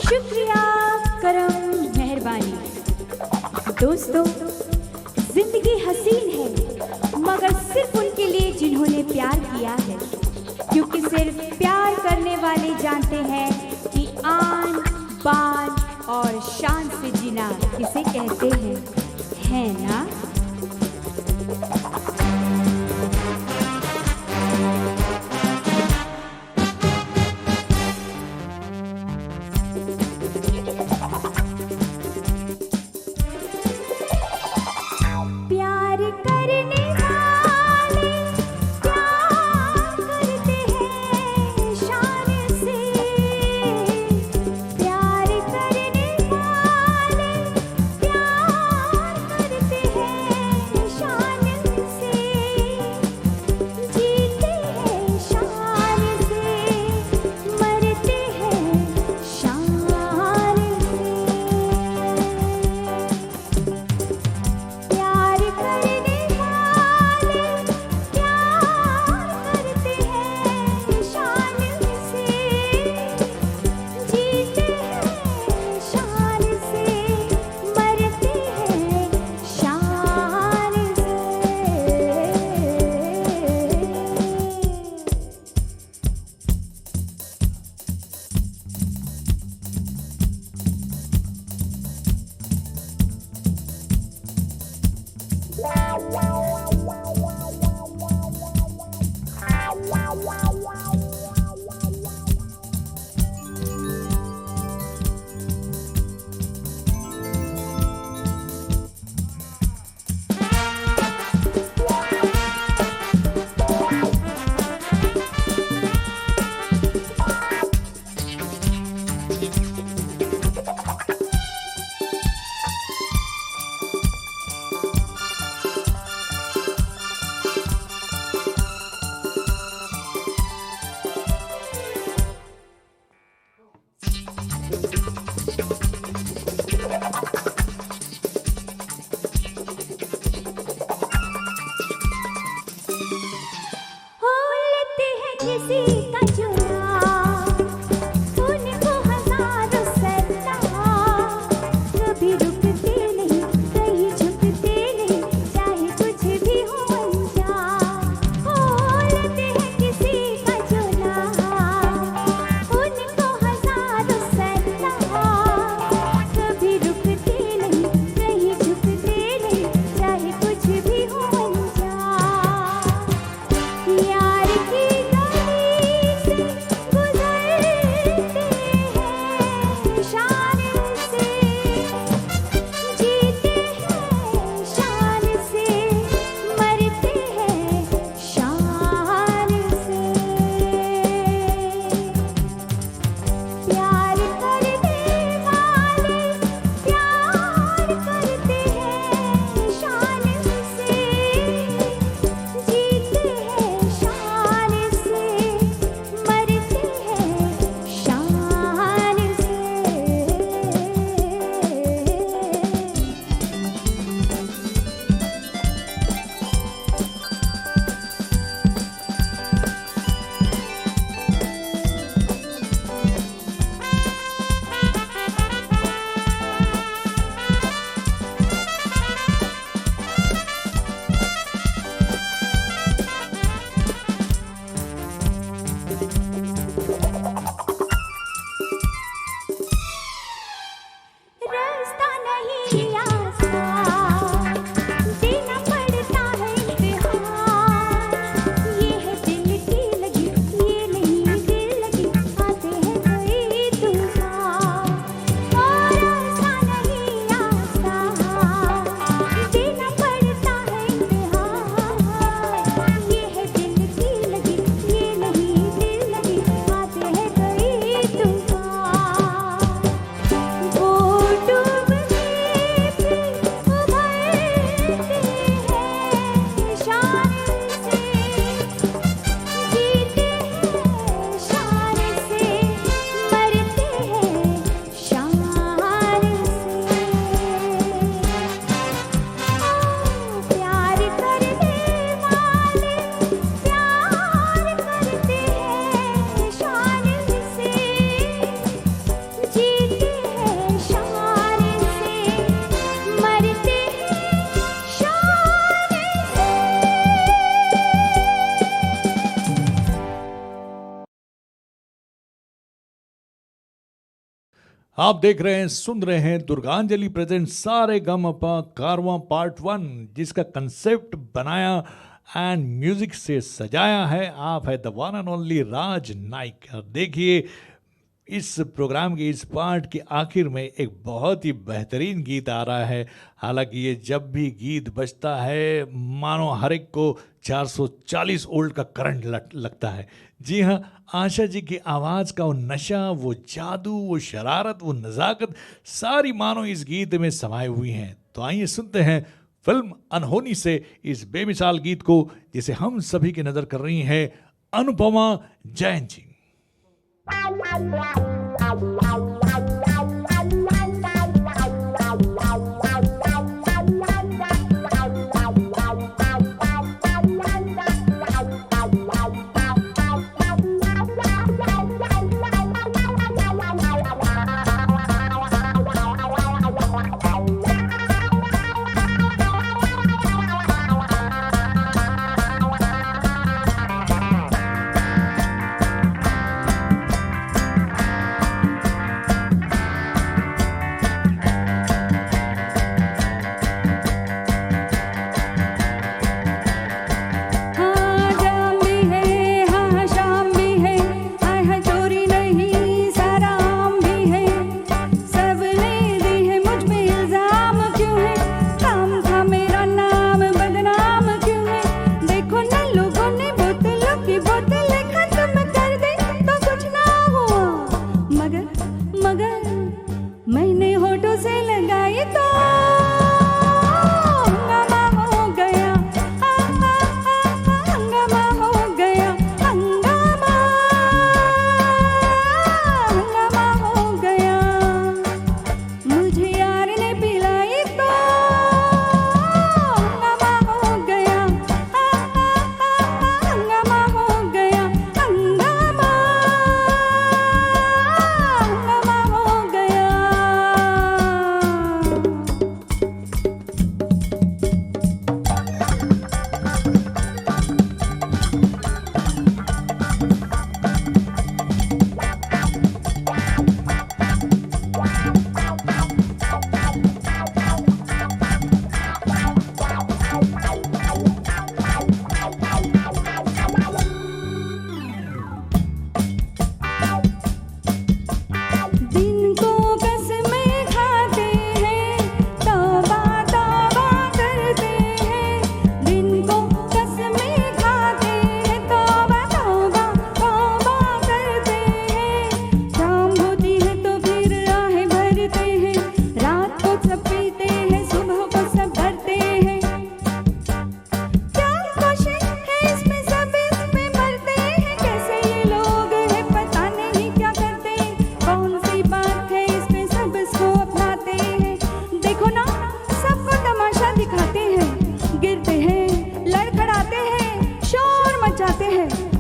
शुक्रिया, करम, मेहरबानी। दोस्तों, जिंदगी हसीन है मगर सिर्फ उनके लिए जिन्होंने प्यार किया है, क्योंकि सिर्फ प्यार करने वाले जानते हैं कि आन बान और शान से जीना किसे कहते हैं, है ना? प्यार करने वाले प्यार करते हैं शान से, प्यार करने वाले प्यार करते हैं शान से, जीते हैं शान से, मरते हैं शान से। प्यार करने वाले प्यार करते हैं शान से, जीते हैं शान से, मरते हैं शान से। हो लेते हैं किसी का चुनाव, उनको हजारों सलाह, कभी रुकते नहीं, कहीं झुकते नहीं, चाहे कुछ भी हो अंजाम। हो लेते हैं किसी का चुनाव, उनको हजारों सलाह, आप देख रहे हैं, सुन रहे हैं दुर्गांजलि प्रेजेंट सारे गम अपा कारवां पार्ट 1, जिसका कंसेप्ट बनाया एंड म्यूजिक से सजाया है आप है द वन एंड ओनली राज नाइक। और देखिए इस प्रोग्राम के इस पार्ट के आखिर में एक बहुत ही बेहतरीन गीत आ रहा है। हालांकि ये जब भी गीत बजता है मानो हर एक को 440 वोल्ट का करंट लगता है। जी हाँ, आशा जी की आवाज़ का वो नशा, वो जादू, वो शरारत, वो नज़ाकत सारी मानो इस गीत में समाई हुई हैं। तो आइए सुनते हैं फिल्म अनहोनी से इस बेमिसाल गीत को, जिसे हम सभी की नज़र कर रही हैं अनुपमा जैन जी।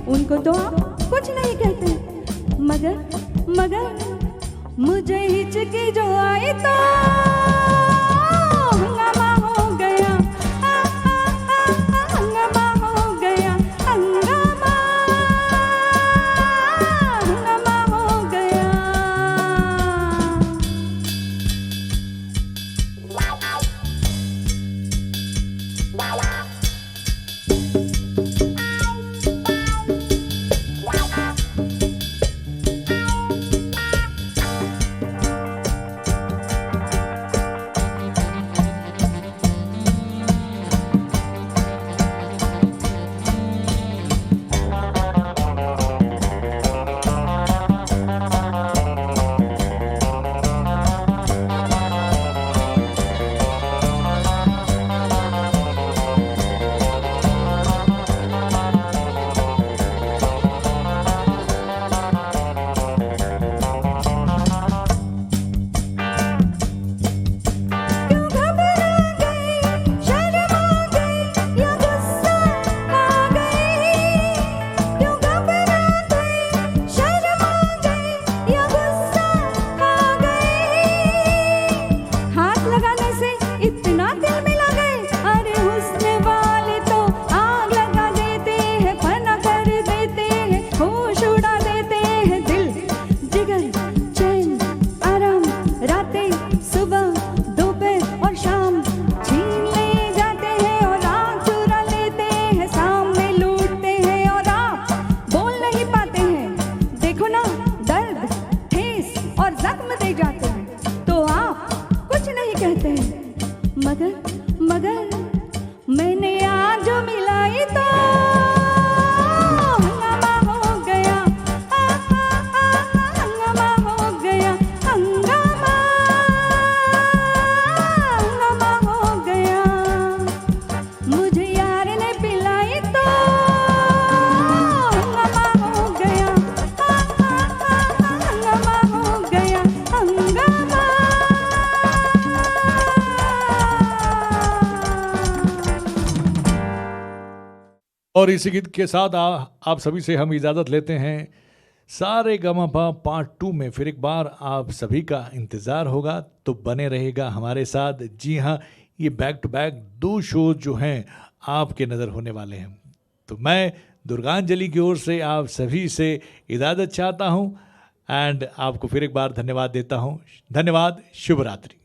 उनको तो आप कुछ नहीं कहते, मगर मुझे हिचकी जो आई तो हंगामा हो गया, हंगामा हो गया, हंगामा हो गया। कहते हैं मगर मगर मैंने आज मिलाई तो हंगामा हो गया, हंगामा हो गया, हंगामा हो गया। मुझे यार ने पिलाई तो हंगामा हो गया, हंगामा हो गया, हंगामा। और इसी गीत के साथ आप सभी से हम इजाज़त लेते हैं। सारे गमापा पार्ट 2 में फिर एक बार आप सभी का इंतज़ार होगा, तो बने रहेगा हमारे साथ। जी हाँ, ये बैक टू बैक 2 शो जो हैं आपके नज़र होने वाले हैं। तो मैं दुर्गांजलि की ओर से आप सभी से इजाज़त चाहता हूँ एंड आपको फिर एक बार धन्यवाद देता हूँ। धन्यवाद, शुभ रात्रि।